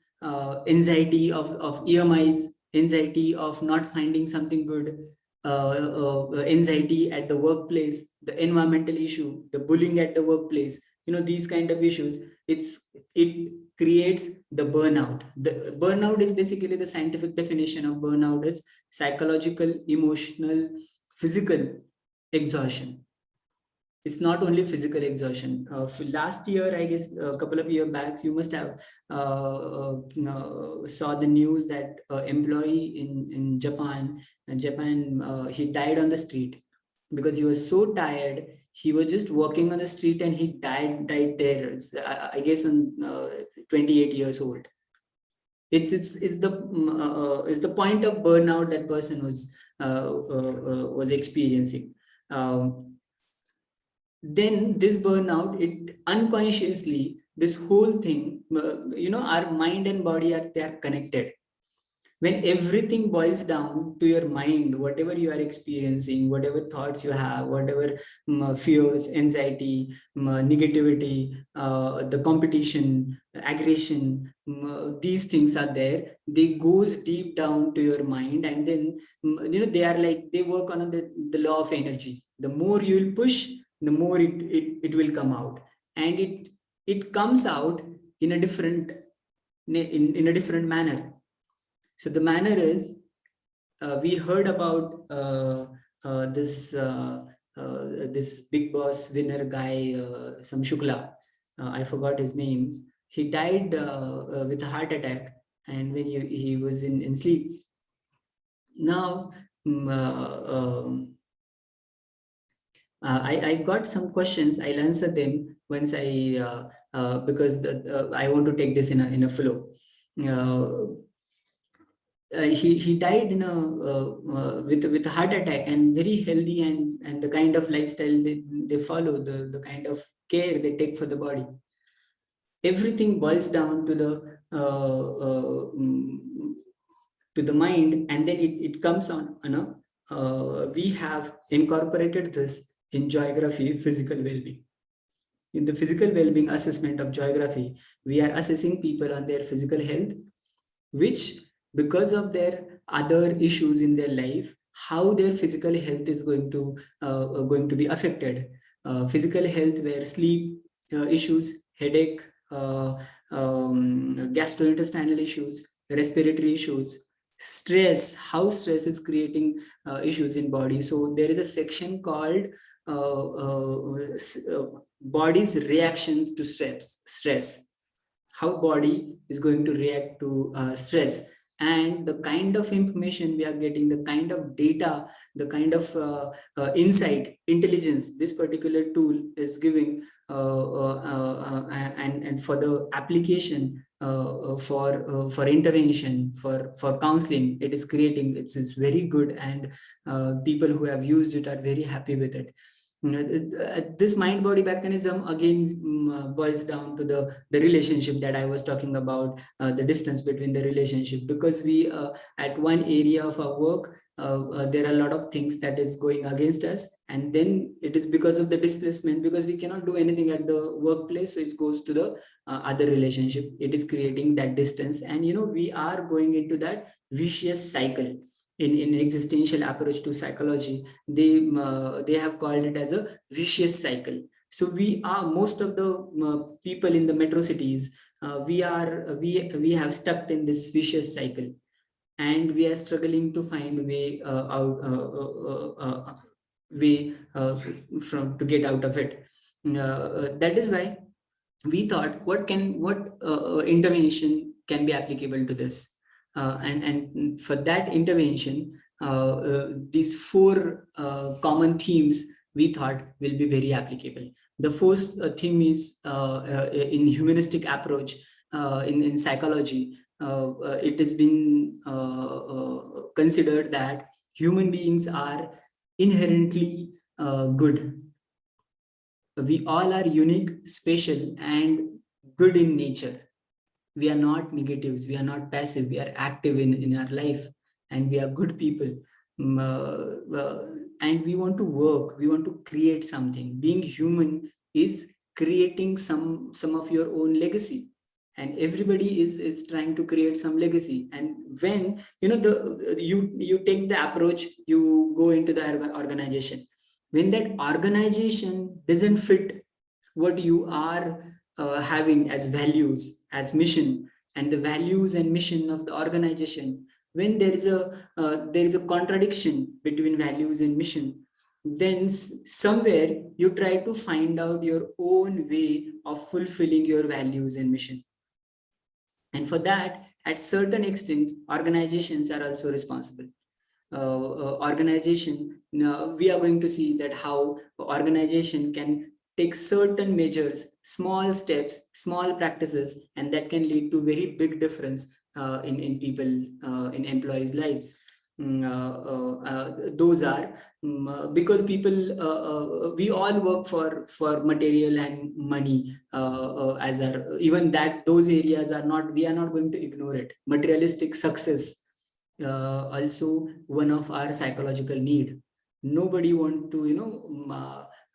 anxiety of EMIs, anxiety of not finding something good, anxiety at the workplace, the environmental issue, the bullying at the workplace, these kind of issues, it creates the burnout. The burnout is basically the scientific definition of burnout. It's psychological, emotional, physical exhaustion. It's not only physical exhaustion. Last year, I guess a couple of years back, you must have saw the news that employee in Japan, he died on the street because he was so tired. He was just walking on the street and he died there. I guess on 28 years old. It's the point of burnout that person was experiencing. Then this burnout, it unconsciously, this whole thing, our mind and body they are connected. When everything boils down to your mind, whatever you are experiencing, whatever thoughts you have, whatever fears, anxiety, negativity, the competition, aggression, these things are there. They goes deep down to your mind, and then they are like, they work on the law of energy. The more you will push, the more it will come out, and it comes out in a different manner. So the manner is, we heard about this Big Boss winner guy, some Shukla, I forgot his name. He died with a heart attack, and when he was in sleep. Now, I got some questions. I'll answer them once because I want to take this in a flow. He died with a heart attack, and very healthy, and the kind of lifestyle they follow, the kind of care they take for the body. Everything boils down to the mind, and then it comes on. We have incorporated this in geography, physical well-being. In the physical well-being assessment of geography, we are assessing people on their physical health, which, because of their other issues in their life, how their physical health is going to be affected. Physical health, where sleep issues, headache, gastrointestinal issues, respiratory issues, stress, how stress is creating issues in body. So there is a section called body's reactions to stress, how body is going to react to stress, and the kind of information we are getting, the kind of data, the kind of insight, intelligence this particular tool is giving, and for the application, for intervention, for counseling, it is creating. It's very good, and people who have used it are very happy with it. This mind-body mechanism again boils down to the relationship that I was talking about, the distance between the relationship, because we at one area of our work, there are a lot of things that is going against us, and then it is because of the displacement, because we cannot do anything at the workplace, so it goes to the other relationship. It is creating that distance, and we are going into that vicious cycle. In existential approach to psychology, they have called it as a vicious cycle. So we are, most of the people in the metro cities, we have stuck in this vicious cycle, and we are struggling to find a way to get out of it. That is why we thought, what intervention can be applicable to this, and for that intervention, these 4 common themes we thought will be very applicable. The first theme is in humanistic approach, in psychology. It has been considered that human beings are inherently good. We all are unique, special, and good in nature. We are not negatives, we are not passive, we are active in our life, and we are good people. And we want to work, we want to create something. Being human is creating some of your own legacy, and everybody is trying to create some legacy. And when you take the approach, you go into the organization. When that organization doesn't fit what you are having as values, as mission, and the values and mission of the organization, when there is a contradiction between values and mission, then somewhere you try to find out your own way of fulfilling your values and mission. And for that, at certain extent, organizations are also responsible. We are going to see that how organization can take certain measures, small steps, small practices, and that can lead to very big difference in people, in employees' lives. Those are because people, we all work for material and money, as our, even that those areas are not, we are not going to ignore it. Materialistic success, also one of our psychological need. Nobody want to,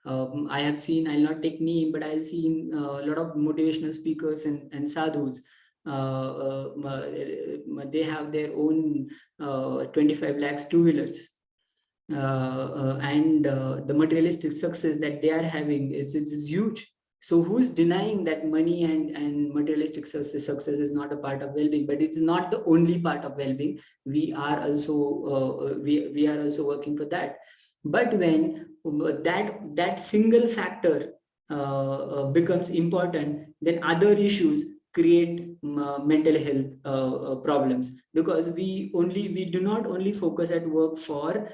I have seen, I'll not take name, but I'll see a lot of motivational speakers and sadhus. They have their own 25 lakhs two-wheelers, and the materialistic success that they are having is huge. So who's denying that money and materialistic success is not a part of well-being? But it's not the only part of well-being. We are also we are also working for that. But when that single factor becomes important, then other issues create mental health problems, because we do not only focus at work for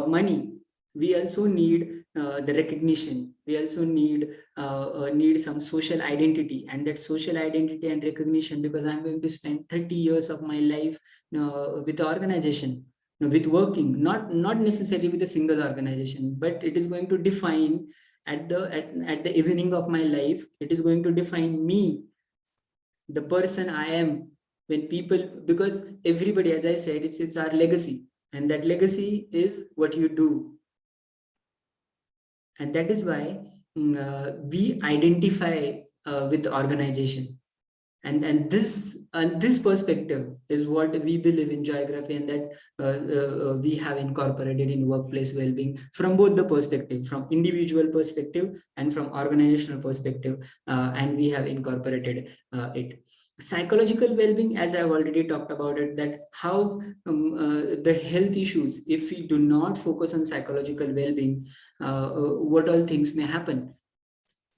money. We also need the recognition. We also need some social identity, and that social identity and recognition, because I'm going to spend 30 years of my life with the organization, with working, not necessarily with a single organization, but it is going to define at the evening of my life, it is going to define me, the person I am. When people, because everybody, as I said, it's our legacy, and that legacy is what you do. And that is why we identify with the organization. And this perspective is what we believe in Joyography, and that we have incorporated in workplace well-being from both the perspective, from individual perspective and from organizational perspective, and we have incorporated it. Psychological well-being, as I've already talked about it, that how the health issues, if we do not focus on psychological well-being, what all things may happen.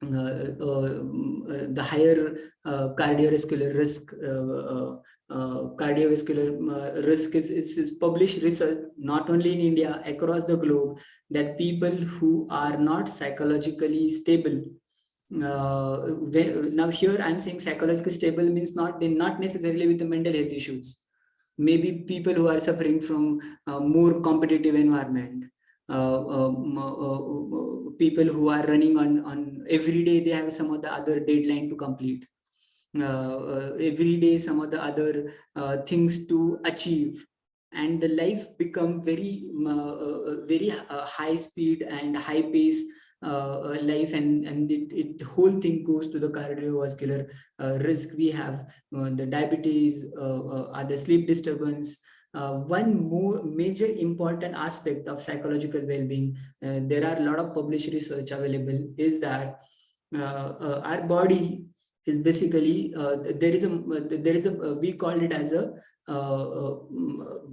The higher cardiovascular risk is published research, not only in India, across the globe, that people who are not psychologically stable, now here I'm saying psychologically stable means not necessarily with the mental health issues. Maybe people who are suffering from more competitive environment, people who are running on every day, they have some of the other deadline to complete, every day some of the other things to achieve, and the life become very high speed and high pace life, and it whole thing goes to the cardiovascular risk. We have the diabetes, other sleep disturbance. One more major important aspect of psychological well-being, there are a lot of published research available, is that our body is basically there is a we call it as a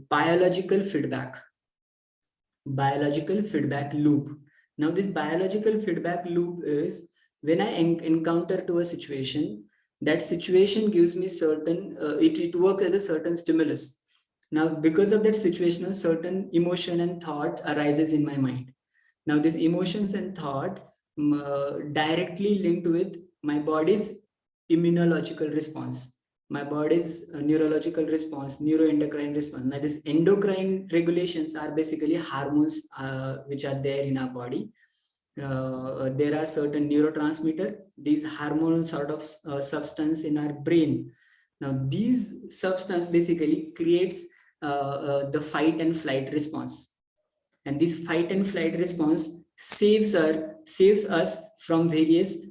biological feedback loop. Now this biological feedback loop is, when I encounter to a situation, that situation gives me certain it works as a certain stimulus. Now because of that situation, a certain emotion and thought arises in my mind. Now these emotions and thought directly linked with my body's immunological response, my body's neurological response, neuroendocrine response. Now, these endocrine regulations are basically hormones which are there in our body. There are certain neurotransmitter, these hormonal sort of substance in our brain. Now, these substance basically creates the fight and flight response, and this fight and flight response saves us from various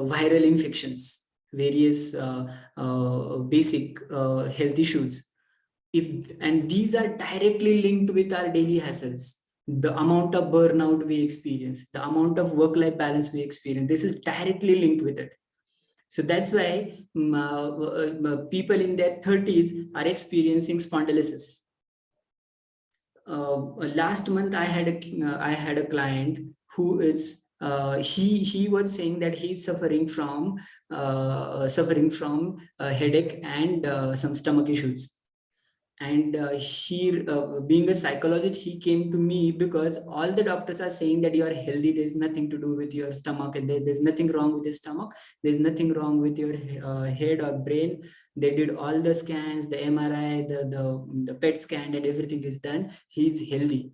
viral infections, various basic health issues. And these are directly linked with our daily hassles, the amount of burnout we experience, the amount of work-life balance we experience. This is directly linked with it. So that's why people in their 30s are experiencing spondylosis. Last month I had a client who is he was saying that he's suffering from headache and some stomach issues. And being a psychologist, he came to me because all the doctors are saying that you are healthy, there's nothing to do with your stomach, and there's nothing wrong with your stomach, there's nothing wrong with your head or brain. They did all the scans, the MRI, the PET scan, and everything is done. He's healthy,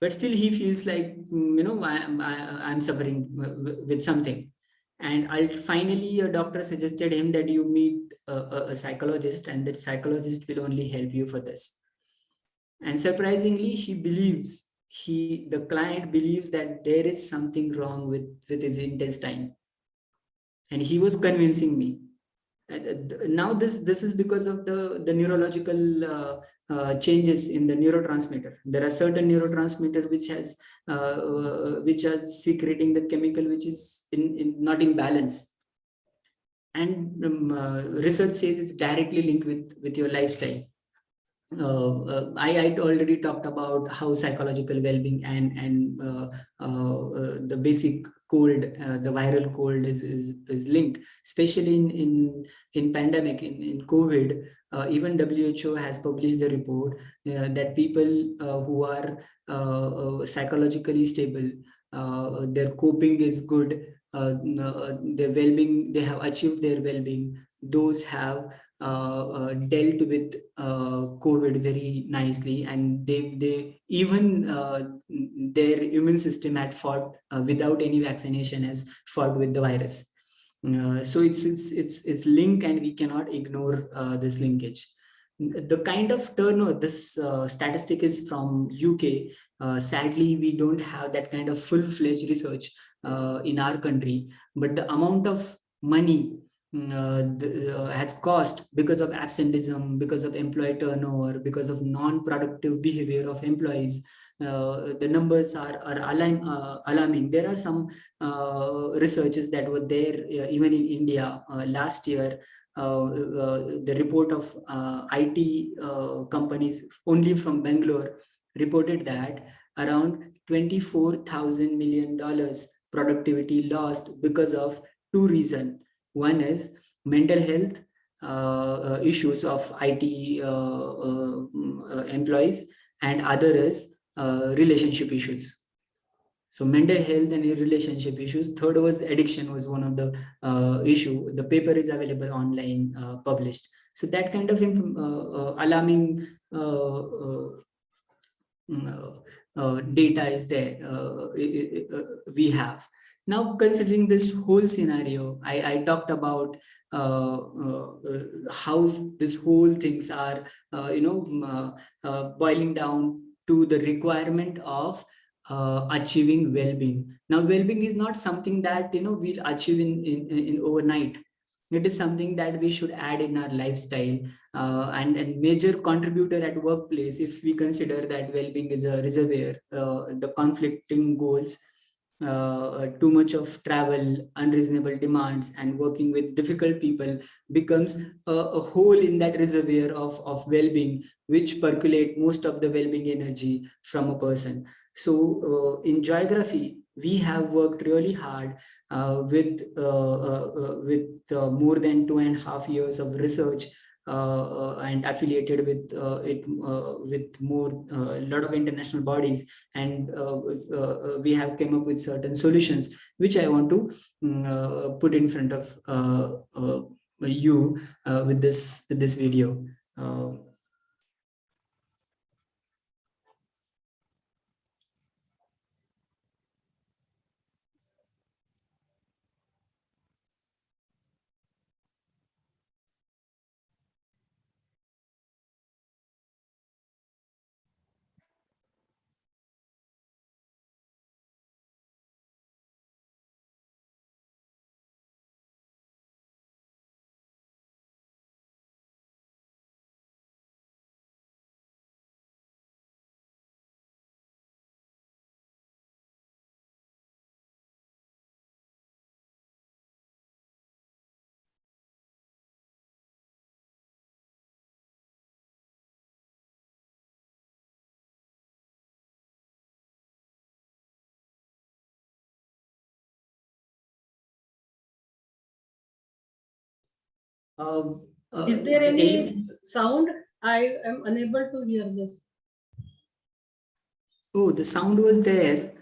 but still he feels like, I'm suffering with something. And finally a doctor suggested him that you meet a psychologist, and that psychologist will only help you for this. And surprisingly, the client believes that there is something wrong with his intestine, and he was convincing me. Now this is because of the neurological changes in the neurotransmitter. There are certain neurotransmitter which are secreting the chemical which is not in balance, and research says it's directly linked with your lifestyle. I already talked about how psychological well-being and the basic cold, the viral cold is linked, especially in pandemic, in COVID. Even WHO has published the report that people who are psychologically stable, their coping is good, their well-being, they have achieved their well-being. Those have dealt with COVID very nicely, and they even their immune system had fought without any vaccination, has fought with the virus. So it's linked, and we cannot ignore this linkage. The kind of turnover, this statistic is from UK. Sadly, we don't have that kind of full-fledged research in our country, but the amount of money has cost because of absenteeism, because of employee turnover, because of non-productive behavior of employees. The numbers are alarming. There are some researches that were there even in India last year. The report of IT companies only from Bangalore reported that around $24,000 million productivity lost because of two reasons. One is mental health issues of IT employees, and other is relationship issues. So mental health and relationship issues. Third was addiction, was one of the issue. The paper is available online, published. So that kind of alarming data is there. We have. Now, considering this whole scenario, I talked about how this whole things are, boiling down to the requirement of achieving well-being. Now, well-being is not something that we'll achieve in overnight. It is something that we should add in our lifestyle, and major contributor at workplace. If we consider that well-being is a reservoir, the conflicting goals, too much of travel, unreasonable demands, and working with difficult people becomes a hole in that reservoir of well-being, which percolate most of the well-being energy from a person. So in geography, we have worked really hard with more than 2.5 years of research, and affiliated with it with more a lot of international bodies, and we have came up with certain solutions which I want to put in front of you with this video. Is there any any- sound? I am unable to hear this. Oh, the sound was there.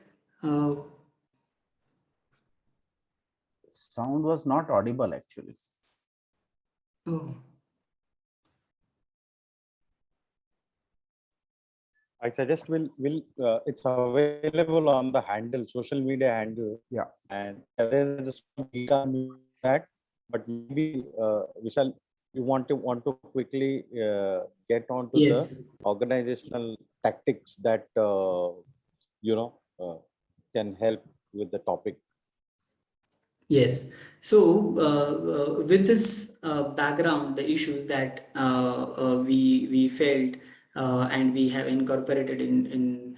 Uh, Sound was not audible actually. oh. I suggest it's available on the handle, social media handle. Yeah. And there is a small data that, but maybe Vishal, you want to quickly get onto Yes. the organizational tactics that can help with the topic. Yes. So with this background, the issues that we felt and we have incorporated in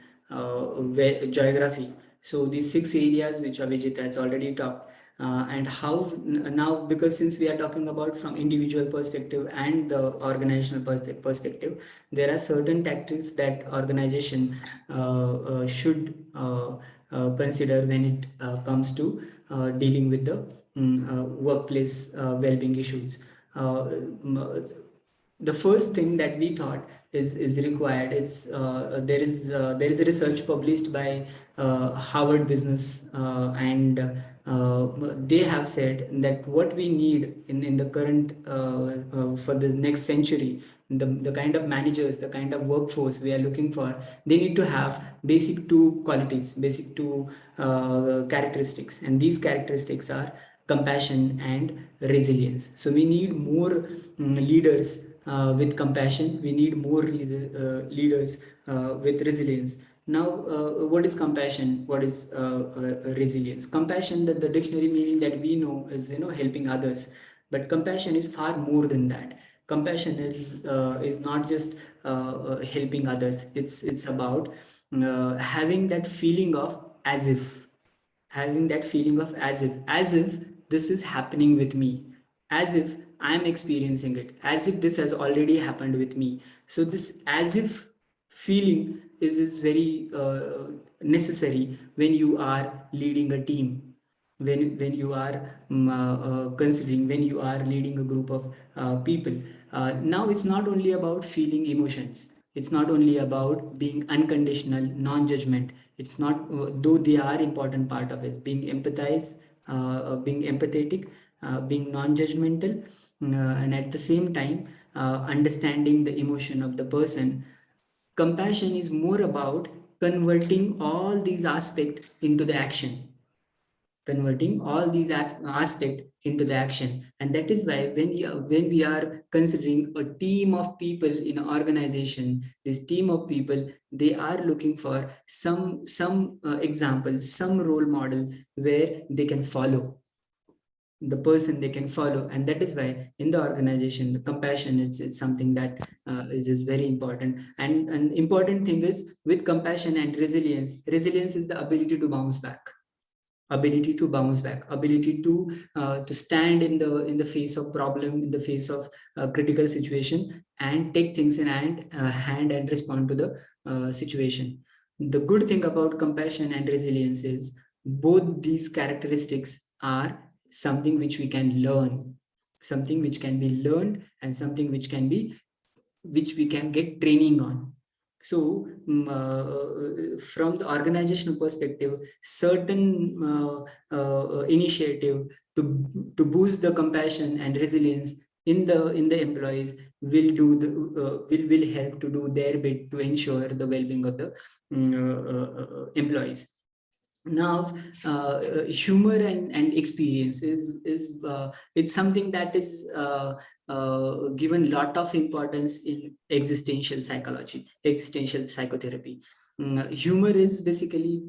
geography. So these 6 areas which Abhijit has already talked, and how now, because since we are talking about from individual perspective and the organizational perspective, there are certain tactics that organization should consider when it comes to dealing with the workplace well-being issues. The first thing that we thought is required. It's there is a research published by Harvard Business, and they have said that what we need in the current for the next century, the kind of managers, the kind of workforce we are looking for, they need to have basic 2 qualities, basic 2 characteristics, and these characteristics are compassion and resilience. So we need more leaders with compassion. We need more leaders with resilience. Now, what is compassion? What is resilience? Compassion, that the dictionary meaning that we know is helping others, but compassion is far more than that. Compassion is not just helping others. It's about having that feeling of as if, as if this is happening with me, as if I'm experiencing it, as if this has already happened with me. So this as if feeling is very necessary when you are leading a team, when you are considering, when you are leading a group of people. Now it's not only about feeling emotions, it's not only about being unconditional, non-judgment. It's not, though they are important part of it, being being empathetic, being non-judgmental, and at the same time understanding the emotion of the person. Compassion is more about converting all these aspects into the action. converting all these aspects into the action. And that is why when we are considering a team of people in an organization, this team of people, they are looking for some example, some role model where they can follow, the person they can follow. And that is why in the organization, the compassion is something that is very important. And an important thing is, with compassion and resilience is the ability to bounce back, ability to stand in the face of problem, in the face of critical situation, and take things in hand and respond to the situation. The good thing about compassion and resilience is both these characteristics are something which we can learn, something which can be learned, and something which we can get training on. So from the organizational perspective, certain initiative to boost the compassion and resilience in the employees will help to do their bit to ensure the well-being of the employees. Now, humor and experience is it's something that is given lot of importance in existential psychology, existential psychotherapy. Humor is basically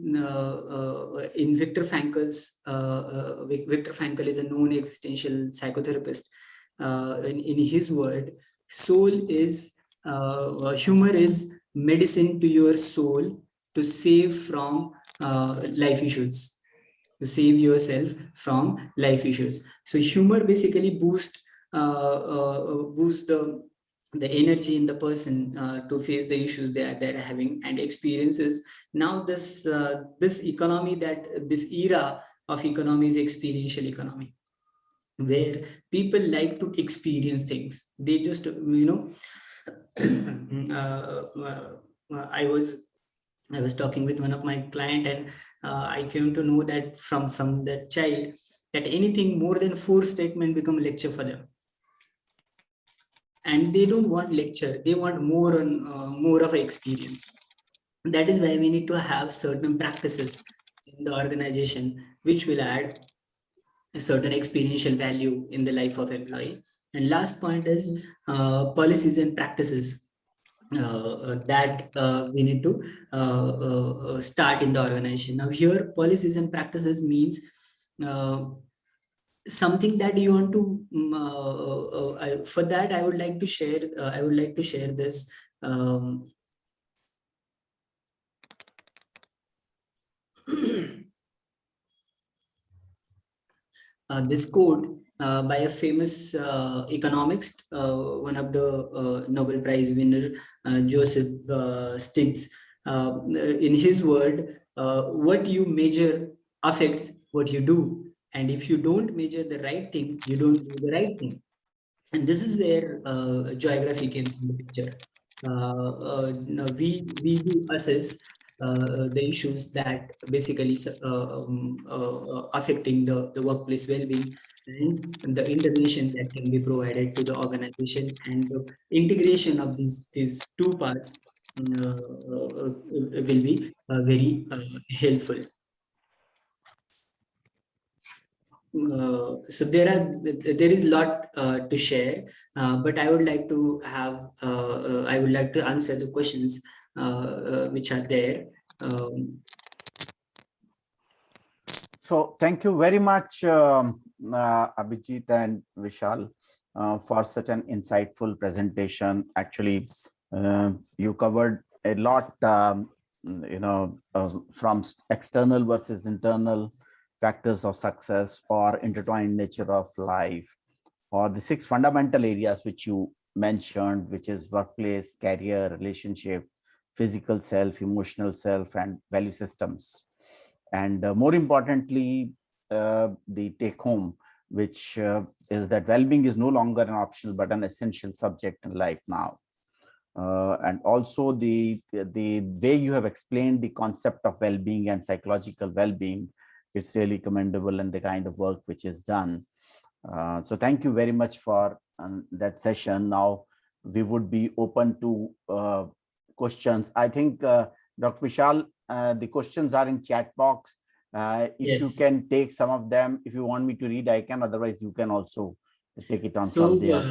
in Viktor Frankl's Viktor Frankl is a known existential psychotherapist. In his word, humor is medicine to your soul to save from life issues, to save yourself from life issues. So humor basically boost the energy in the person to face the issues they're having and experiences. Now this economy, this era of economy is experiential economy, where people like to experience things. They just I was talking with one of my client, and I came to know that from that child, that anything more than 4 statements become lecture for them. And they don't want lecture, they want more of an experience. That is why we need to have certain practices in the organization which will add a certain experiential value in the life of employee. And last point is policies and practices that we need to start in the organization. Now here, policies and practices means something that you want to for that I would like to share this this quote by a famous economist, one of the Nobel Prize winner, Joseph Stiglitz. In his word, what you measure affects what you do. And if you don't measure the right thing, you don't do the right thing. And this is where geography comes in the picture. We do assess the issues that basically affecting the workplace well-being, and the intervention that can be provided to the organization, and the integration of these two parts will be very helpful. So there is a lot to share, but I would like to answer the questions which are there. So thank you very much, Abhijit and Vishal, for such an insightful presentation. Actually, you covered a lot, from external versus internal factors of success, or intertwined nature of life, or the 6 fundamental areas which you mentioned, which is workplace, career, relationship, physical self, emotional self, and value systems. And more importantly, the take home, which is that well-being is no longer an optional but an essential subject in life now. And also the way you have explained the concept of well-being and psychological well-being, it's really commendable, and the kind of work which is done. So thank you very much for that session. Now we would be open to questions. I think Dr. Vishal, the questions are in chat box. If you Yes. can take some of them, if you want me to read, I can. Otherwise, you can also take it on So some day of.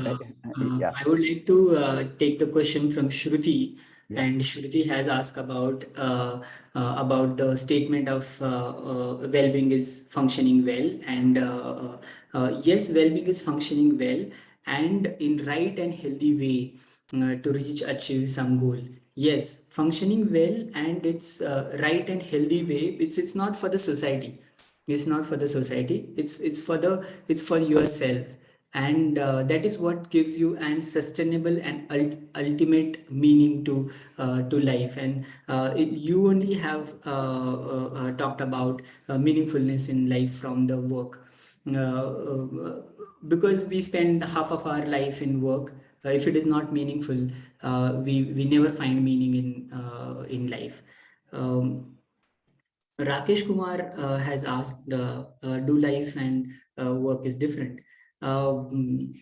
Yeah, I would like to take the question from Shruti, yeah. and Shruti has asked about the statement of well-being is functioning well, and yes, well-being is functioning well, and in right and healthy way to reach achieve some goal. Yes, functioning well, and it's right and healthy way. It's not for the society. It's not for the society. It's for yourself, and that is what gives you an sustainable and ultimate meaning to life. And you only have talked about meaningfulness in life from the work, because we spend half of our life in work. If it is not meaningful, we never find meaning in life. Rakesh Kumar has asked, do life and work is different? Um,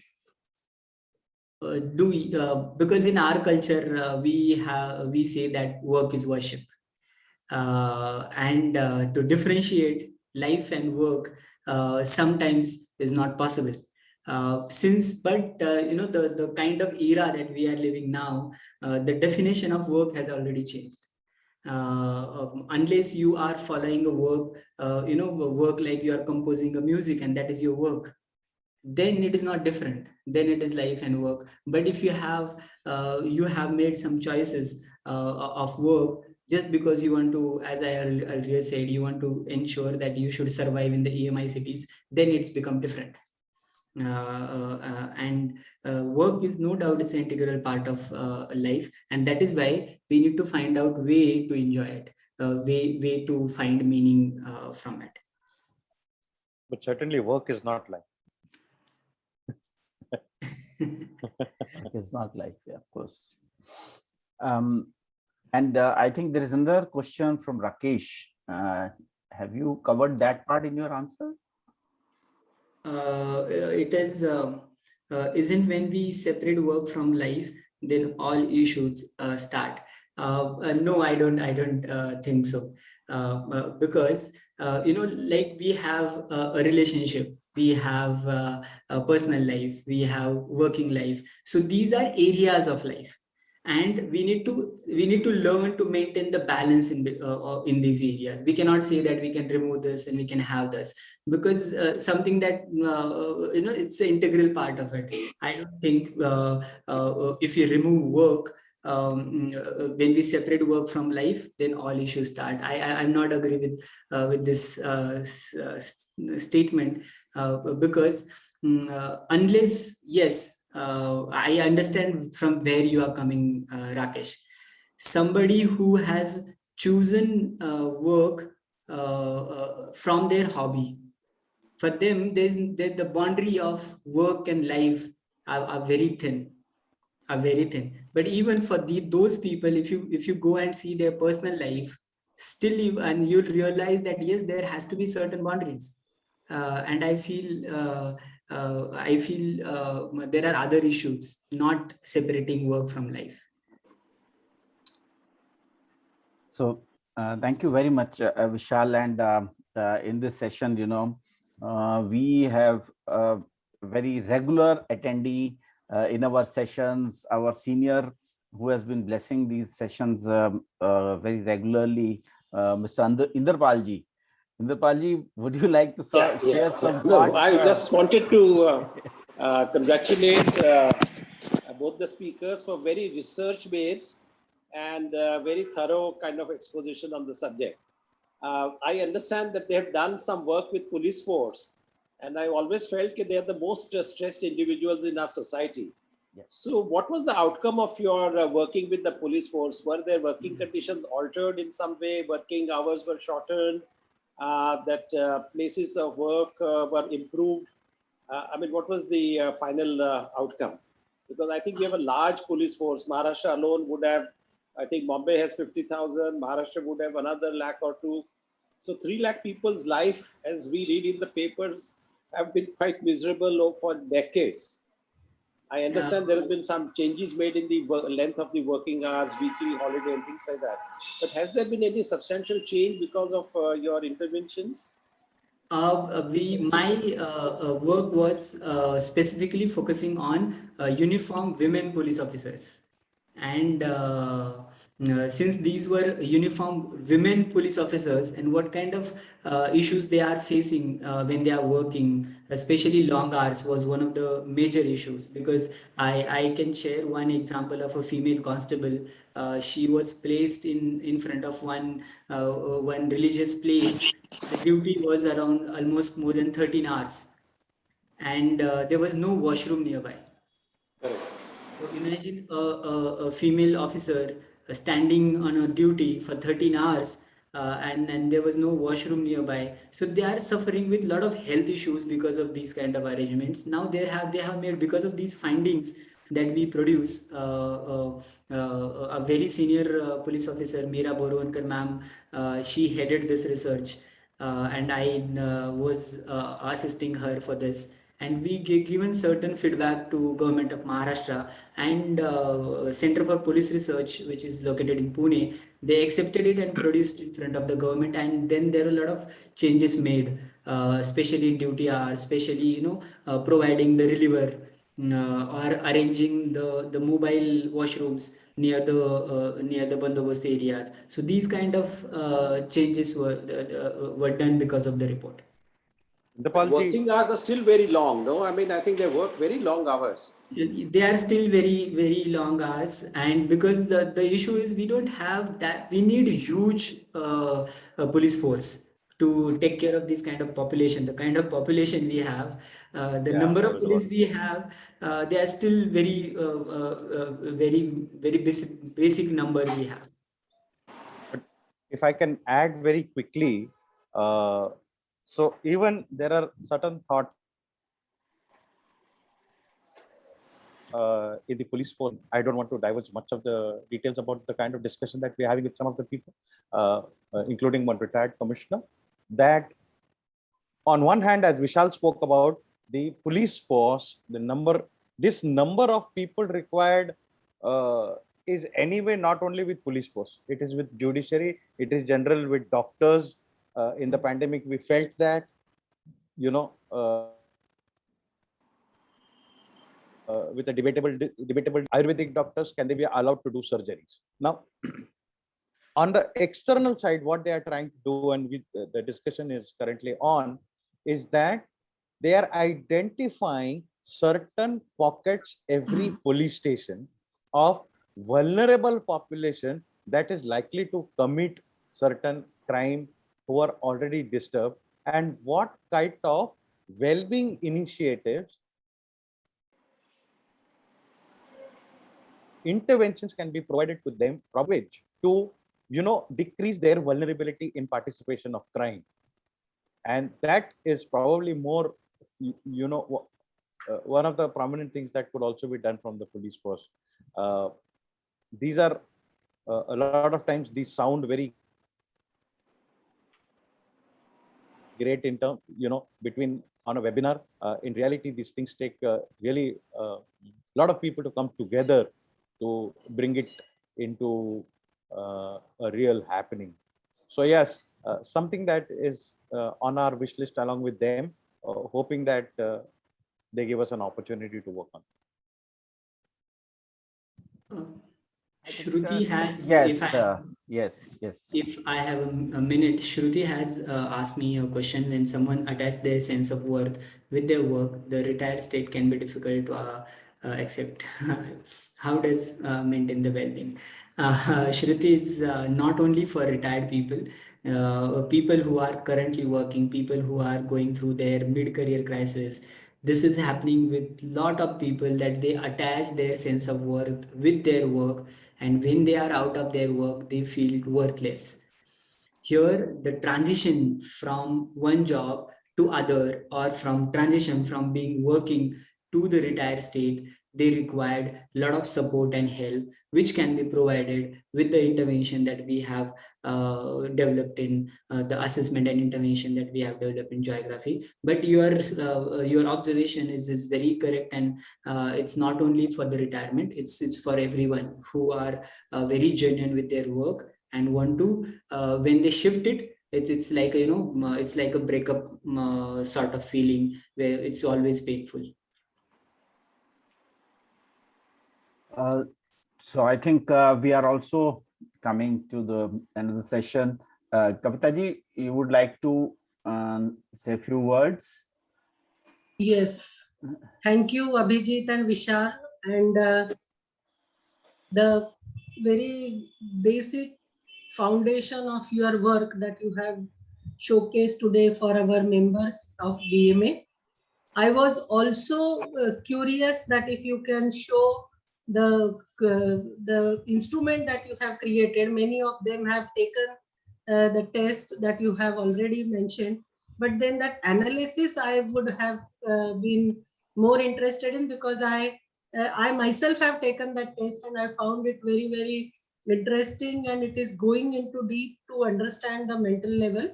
do we, because in our culture we say that work is worship, and to differentiate life and work sometimes is not possible. Since but the kind of era that we are living now, the definition of work has already changed. Unless you are following a work, work like you are composing a music and that is your work, then it is not different, then it is life and work. But if you have made some choices of work just because you want to, as I earlier said, you want to ensure that you should survive in the EMI cities, then it's become different. And work is no doubt it's an integral part of life, and that is why we need to find out way to enjoy it, way to find meaning from it. But certainly work is not life. It's not like, of course. And I think there is another question from Rakesh. Have you covered that part in your answer? It is isn't when we separate work from life, then all issues start. No, I don't think so, because like we have a relationship, we have a personal life, we have working life. So these are areas of life, and we need to learn to maintain the balance in these areas. We cannot say that we can remove this and we can have this, because something that it's an integral part of it. I don't think if you remove work, when we separate work from life, then all issues start. I'm not agree with this statement, because unless, yes, I understand from where you are coming, Rakesh. Somebody who has chosen work from their hobby, for them, the boundary of work and life are very thin, are very thin. But even for those people, if you go and see their personal life, still you'll realize that yes, there has to be certain boundaries. And I feel there are other issues, not separating work from life. So thank you very much, Vishal. And in this session, we have a very regular attendee in our sessions, our senior who has been blessing these sessions very regularly, Mr. Inderpalji. Inderpalji, would you like to share some No, thoughts? I just wanted to congratulate both the speakers for very research-based and very thorough kind of exposition on the subject. I understand that they have done some work with police force, and I always felt that they are the most stressed individuals in our society. Yes. So what was the outcome of your working with the police force? Were their working conditions altered in some way? Working hours were shortened? That places of work were improved? I mean, what was the final outcome? Because I think we have a large police force. Maharashtra alone would have, I think Bombay has 50,000, Maharashtra would have another lakh or two. So 3 lakh people's life, as we read in the papers, have been quite miserable for decades. I understand there have been some changes made in the length of the working hours, weekly holiday and things like that. But has there been any substantial change because of your interventions? My work was specifically focusing on uniformed women police officers, and since these were uniformed women police officers, and what kind of issues they are facing when they are working, especially long hours, was one of the major issues. Because I can share one example of a female constable. She was placed in front of one religious place. The duty was around almost more than 13 hours, and there was no washroom nearby. So imagine a female officer standing on a duty for 13 hours, and there was no washroom nearby. So they are suffering with a lot of health issues because of these kind of arrangements. Now they have made, because of these findings that we produce, a very senior police officer, Meera Borwankar ma'am, she headed this research, and I was assisting her for this. And we given certain feedback to government of Maharashtra, and Center for Police Research, which is located in Pune. They accepted it and produced in front of the government, and then there are a lot of changes made, especially in duty hours, especially providing the reliever, or arranging the mobile washrooms near the bandobast areas. So these kind of changes were done because of the report. Working hours are still very long, no? I mean, I think they work very long hours. They are still very, very long hours, and because the issue is we don't have that, we need huge police force to take care of this kind of population. The kind of population we have, the number of police we have, they are still very, very basic number we have. But if I can add very quickly, so even there are certain thoughts in the police force. I don't want to divulge much of the details about the kind of discussion that we're having with some of the people, including one retired commissioner, that on one hand, as Vishal spoke about, the police force, this number of people required is anyway not only with police force, it is with judiciary, it is general with doctors. In the pandemic, we felt that, with the debatable Ayurvedic doctors, can they be allowed to do surgeries? Now, on the external side, what they are trying to do, and the discussion is currently on, is that they are identifying certain pockets every police station of vulnerable population that is likely to commit certain crime, who are already disturbed, and what kind of well-being initiatives, interventions can be provided to them to decrease their vulnerability in participation of crime. And that is probably more one of the prominent things that could also be done from the police force. These are a lot of times these sound very great in terms, between on a webinar. In reality, these things take really a lot of people to come together to bring it into a real happening. So yes, something that is on our wish list along with them, hoping that they give us an opportunity to work on. Shruti has, yes. If I have a minute, Shruti has asked me a question. When someone attach their sense of worth with their work, the retired state can be difficult to accept. How does maintain the well-being? Shruti, it's not only for retired people, people who are currently working, people who are going through their mid-career crisis. This is happening with a lot of people, that they attach their sense of worth with their work, and when they are out of their work, they feel worthless. Here, the transition from one job to other, or from transition from being working to the retired state, they required a lot of support and help, which can be provided with the intervention that we have developed in the assessment and intervention that we have developed in geography. But your observation is very correct, and it's not only for the retirement, it's for everyone who are very genuine with their work and want to when they shift it, it's like it's like a breakup sort of feeling where it's always painful. So I think we are also coming to the end of the session. Kavita ji, you would like to say a few words? Yes. Thank you, Abhijit and Vishal. And the very basic foundation of your work that you have showcased today for our members of BMA. I was also curious that if you can show the instrument that you have created. Many of them have taken the test that you have already mentioned, but then that analysis I would have been more interested in, because I myself have taken that test and I found it very, very interesting, and it is going into deep to understand the mental level.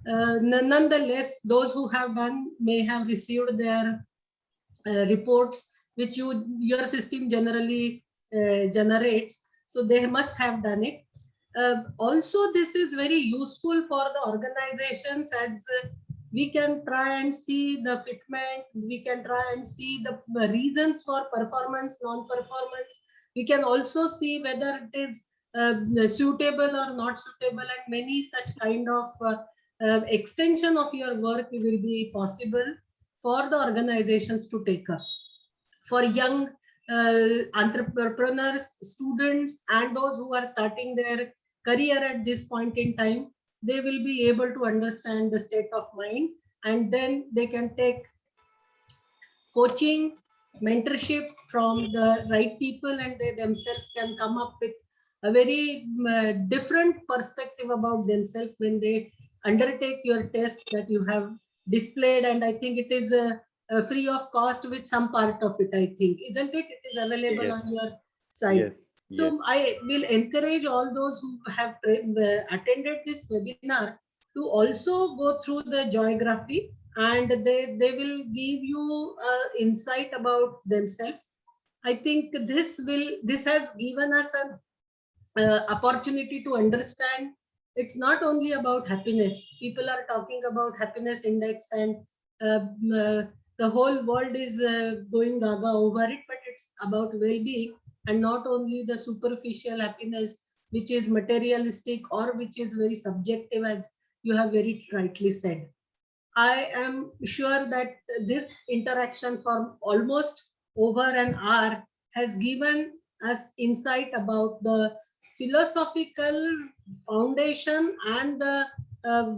Nonetheless, those who have done may have received their reports, which your system generally generates, so they must have done it. Also, this is very useful for the organizations, as we can try and see the fitment, we can try and see the reasons for performance, non-performance. We can also see whether it is suitable or not suitable, and many such kind of extension of your work will be possible for the organizations to take up. For young entrepreneurs, students, and those who are starting their career at this point in time, they will be able to understand the state of mind, and then they can take coaching, mentorship from the right people, and they themselves can come up with a very different perspective about themselves when they undertake your test that you have displayed. And I think it is free of cost with some part of it, I think, isn't it? It is available Yes. on your site. Yes. So Yes. I will encourage all those who have attended this webinar to also go through the geography, and they will give you insight about themselves. I think this has given us an opportunity to understand it's not only about happiness. People are talking about happiness index, and the whole world is going gaga over it, but it's about well-being, and not only the superficial happiness, which is materialistic or which is very subjective, as you have very rightly said. I am sure that this interaction for almost over an hour has given us insight about the philosophical foundation and the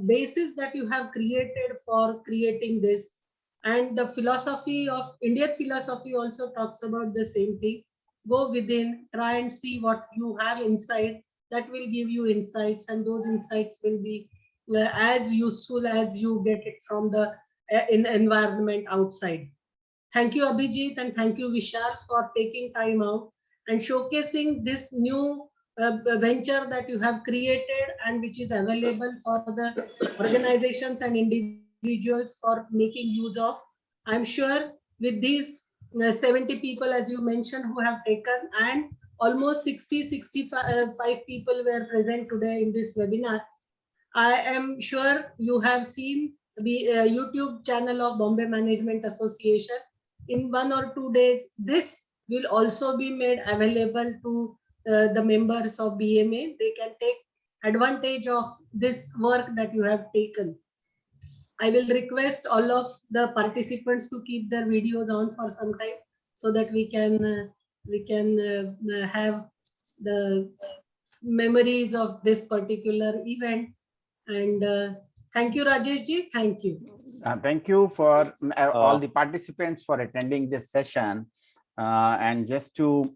basis that you have created for creating this. And the philosophy of Indian philosophy also talks about the same thing. Go within, try and see what you have inside. That will give you insights, and those insights will be as useful as you get it from the environment outside. Thank you, Abhijit, and thank you, Vishal, for taking time out and showcasing this new venture that you have created, and which is available for the organizations and individuals for making use of. I'm sure with these 70 people, as you mentioned, who have taken, and almost 65 people were present today in this webinar, I am sure you have seen the YouTube channel of Bombay Management Association. In 1 or 2 days, this will also be made available to the members of BMA. They can take advantage of this work that you have taken. I will request all of the participants to keep their videos on for some time, so that we can have the memories of this particular event. And thank you, Rajesh ji. Thank you. Thank you for all the participants for attending this session. And just to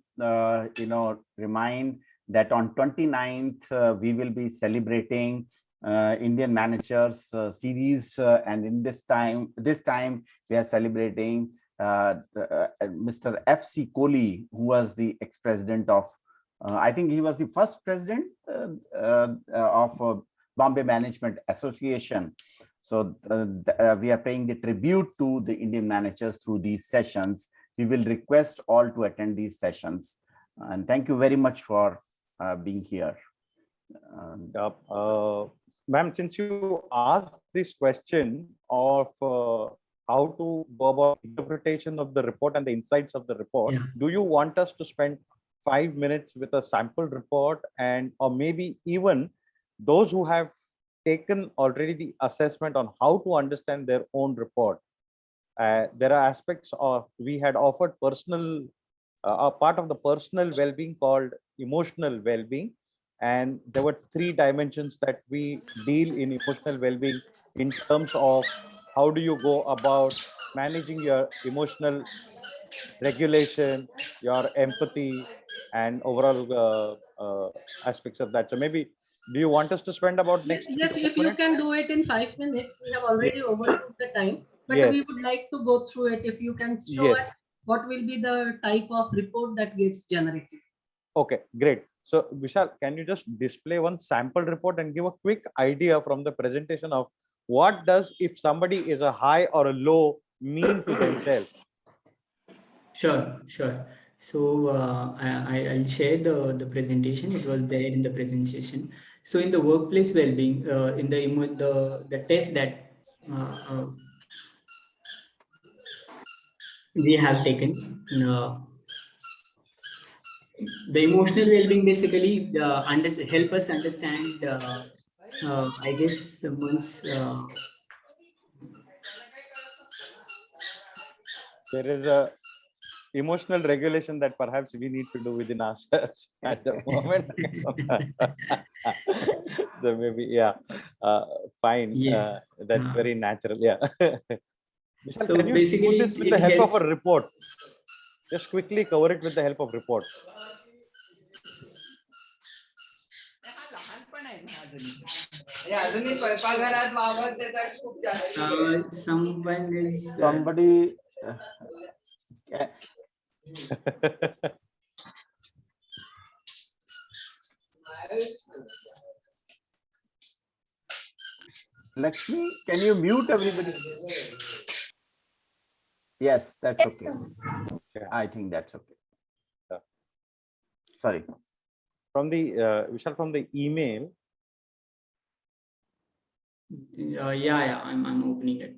remind that on 29th we will be celebrating Indian Managers series, and in this time we are celebrating Mr. F.C. Kohli, who was the ex-president of, I think he was the first president of Bombay Management Association. So we are paying the tribute to the Indian managers through these sessions. We will request all to attend these sessions. And thank you very much for being here. Ma'am, since you asked this question of how to go about interpretation of the report and the insights of the report, Yeah. do you want us to spend 5 minutes with a sample report, and or maybe even those who have taken already the assessment on how to understand their own report? There are aspects of, we had offered personal, a part of the personal well-being called emotional well-being. And there were 3 dimensions that we deal in emotional well-being in terms of how do you go about managing your emotional regulation, your empathy, and overall aspects of that. So maybe, do you want us to spend about next 3 Yes, to 4 if you minutes? can do it in 5 minutes, we have already overlooked the time, but Yes. we would like to go through it. If you can show Yes. us what will be the type of report that gets generated. Okay, great. So Vishal, can you just display one sample report and give a quick idea from the presentation of what does, if somebody is a high or a low, mean to themselves? Sure, sure. So I'll share the presentation. It was there in the presentation. So in the workplace well-being, in the test that we have taken, the emotional well-being basically help us understand. I guess once There is a emotional regulation that perhaps we need to do within ourselves at the moment. So maybe, yeah, fine. Yes. That's very natural. Yeah. Vishal, So can you basically do this with it the help of helps. a report? Just quickly cover it with the help of report. Someone is Somebody. Lakshmi, can you mute everybody? Yes, that's okay. I think that's okay. Yeah. Sorry. From the Vishal, from the email. yeah, I'm opening it.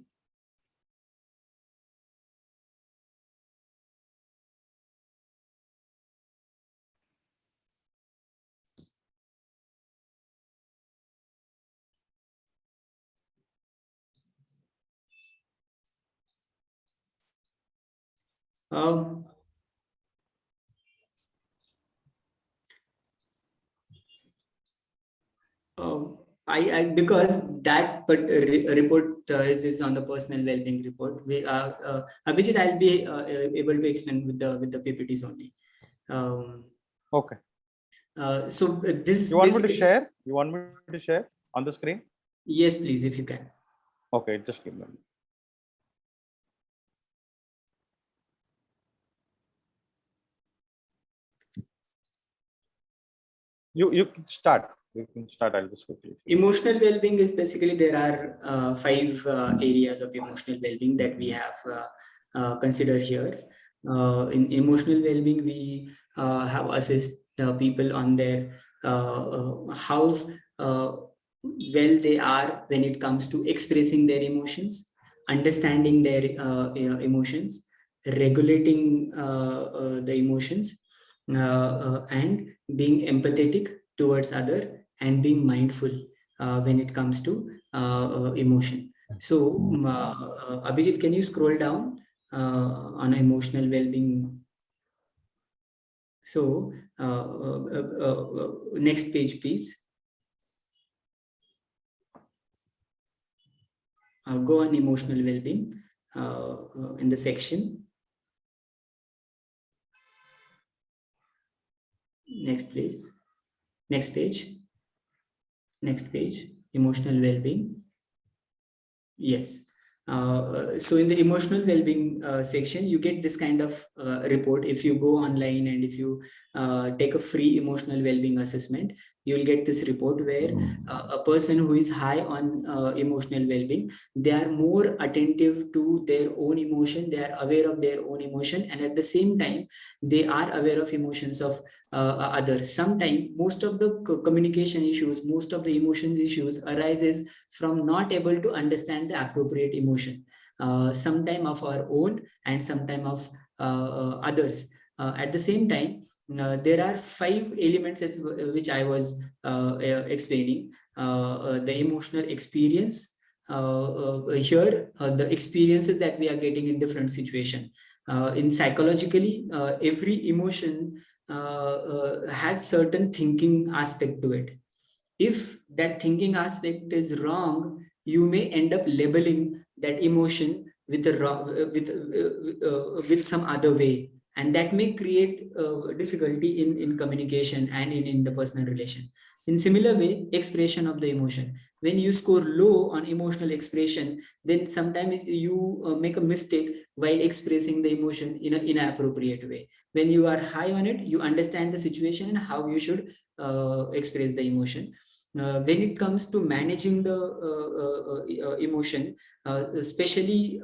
Because that report is on the personal well-being report. We Abhijit, I'll be able to explain with the PPTs only. Okay. So this. You want me to share? You want me to share on the screen? Yes, please, if you can. Okay, just give me. You can start. You can start. I'll just quickly. Emotional well-being is basically, there are 5 areas of emotional well-being that we have considered here. In emotional well-being, we have assessed people on their how well they are when it comes to expressing their emotions, understanding their emotions, regulating the emotions, and being empathetic towards other, and being mindful when it comes to emotion. So Abhijit, can you scroll down on emotional well-being? So next page, please. Go on emotional well-being in the section. Next, please. Next page. Next page. Emotional well-being. Yes. So in the emotional well-being section, you get this kind of report. If you go online and if you take a free emotional well-being assessment, you will get this report where a person who is high on emotional well-being, they are more attentive to their own emotion, they are aware of their own emotion, and at the same time, they are aware of emotions of others. Sometimes most of the communication issues, most of the emotions issues arises from not able to understand the appropriate emotion, sometime of our own and sometime of others. At the same time, there are 5 elements which I was explaining. The emotional experience, here the experiences that we are getting in different situations. In psychologically, every emotion had certain thinking aspect to it. If that thinking aspect is wrong, you may end up labeling that emotion with a wrong, with some other way, and that may create difficulty in communication and in the personal relation. In similar way, expression of the emotion. When you score low on emotional expression, then sometimes you make a mistake while expressing the emotion in an inappropriate way. When you are high on it, you understand the situation and how you should express the emotion. When it comes to managing the emotion, especially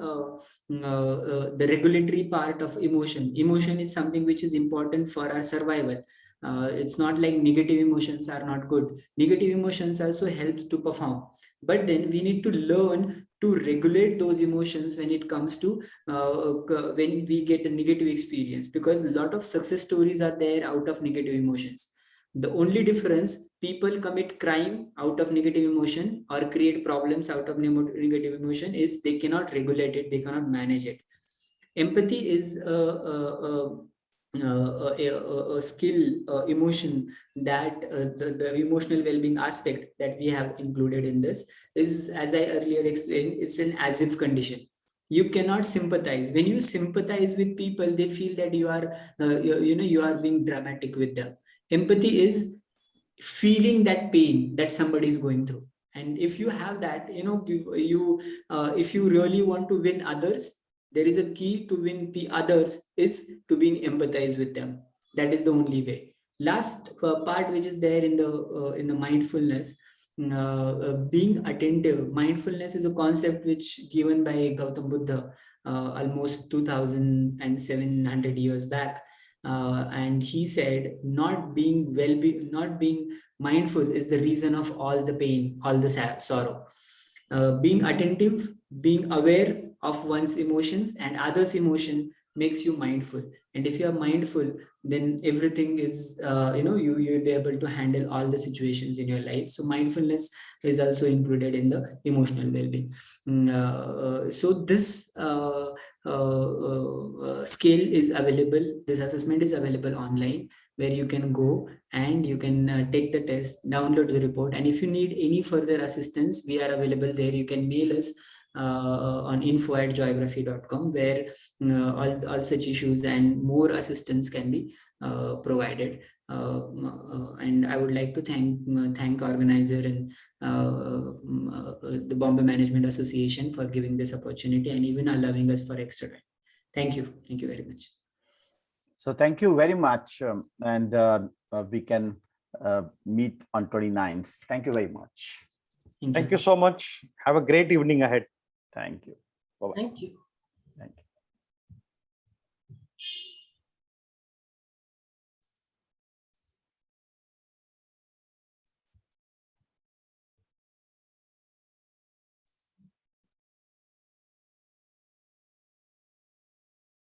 the regulatory part of emotion. Emotion is something which is important for our survival. It's not like negative emotions are not good. Negative emotions also help to perform. But then we need to learn to regulate those emotions when it comes to when we get a negative experience, because a lot of success stories are there out of negative emotions. The only difference, people commit crime out of negative emotion or create problems out of negative emotion, is they cannot regulate it, they cannot manage it. Empathy is a skill, emotion that the emotional well-being aspect that we have included in this is, as I earlier explained, it's an as if condition. You cannot sympathize. When you sympathize with people, they feel that you are you are being dramatic with them. Empathy is feeling that pain that somebody is going through, and if you have that, if you really want to win others, there is a key to win the others is to being empathize with them. That is the only way. Last part which is there in the mindfulness, being attentive. Mindfulness is a concept which given by Gautam Buddha almost 2700 years back. And he said, not being mindful is the reason of all the pain, all the sorrow. Being attentive, being aware of one's emotions and others' emotion makes you mindful. And if you are mindful, then everything is, you'll be able to handle all the situations in your life. So mindfulness is also included in the emotional well-being. So this scale is available. This assessment is available online, where you can go and you can take the test, download the report. And if you need any further assistance, we are available there. You can mail us on info@joygraphy.com, where all such issues and more assistance can be provided. And I would like to thank organizer and the Bombay Management Association for giving this opportunity and even allowing us for extra time. Thank you. Thank you very much. So thank you very much. And we can meet on 29th. Thank you very much. Thank you so much. Have a great evening ahead. Thank you. Thank you.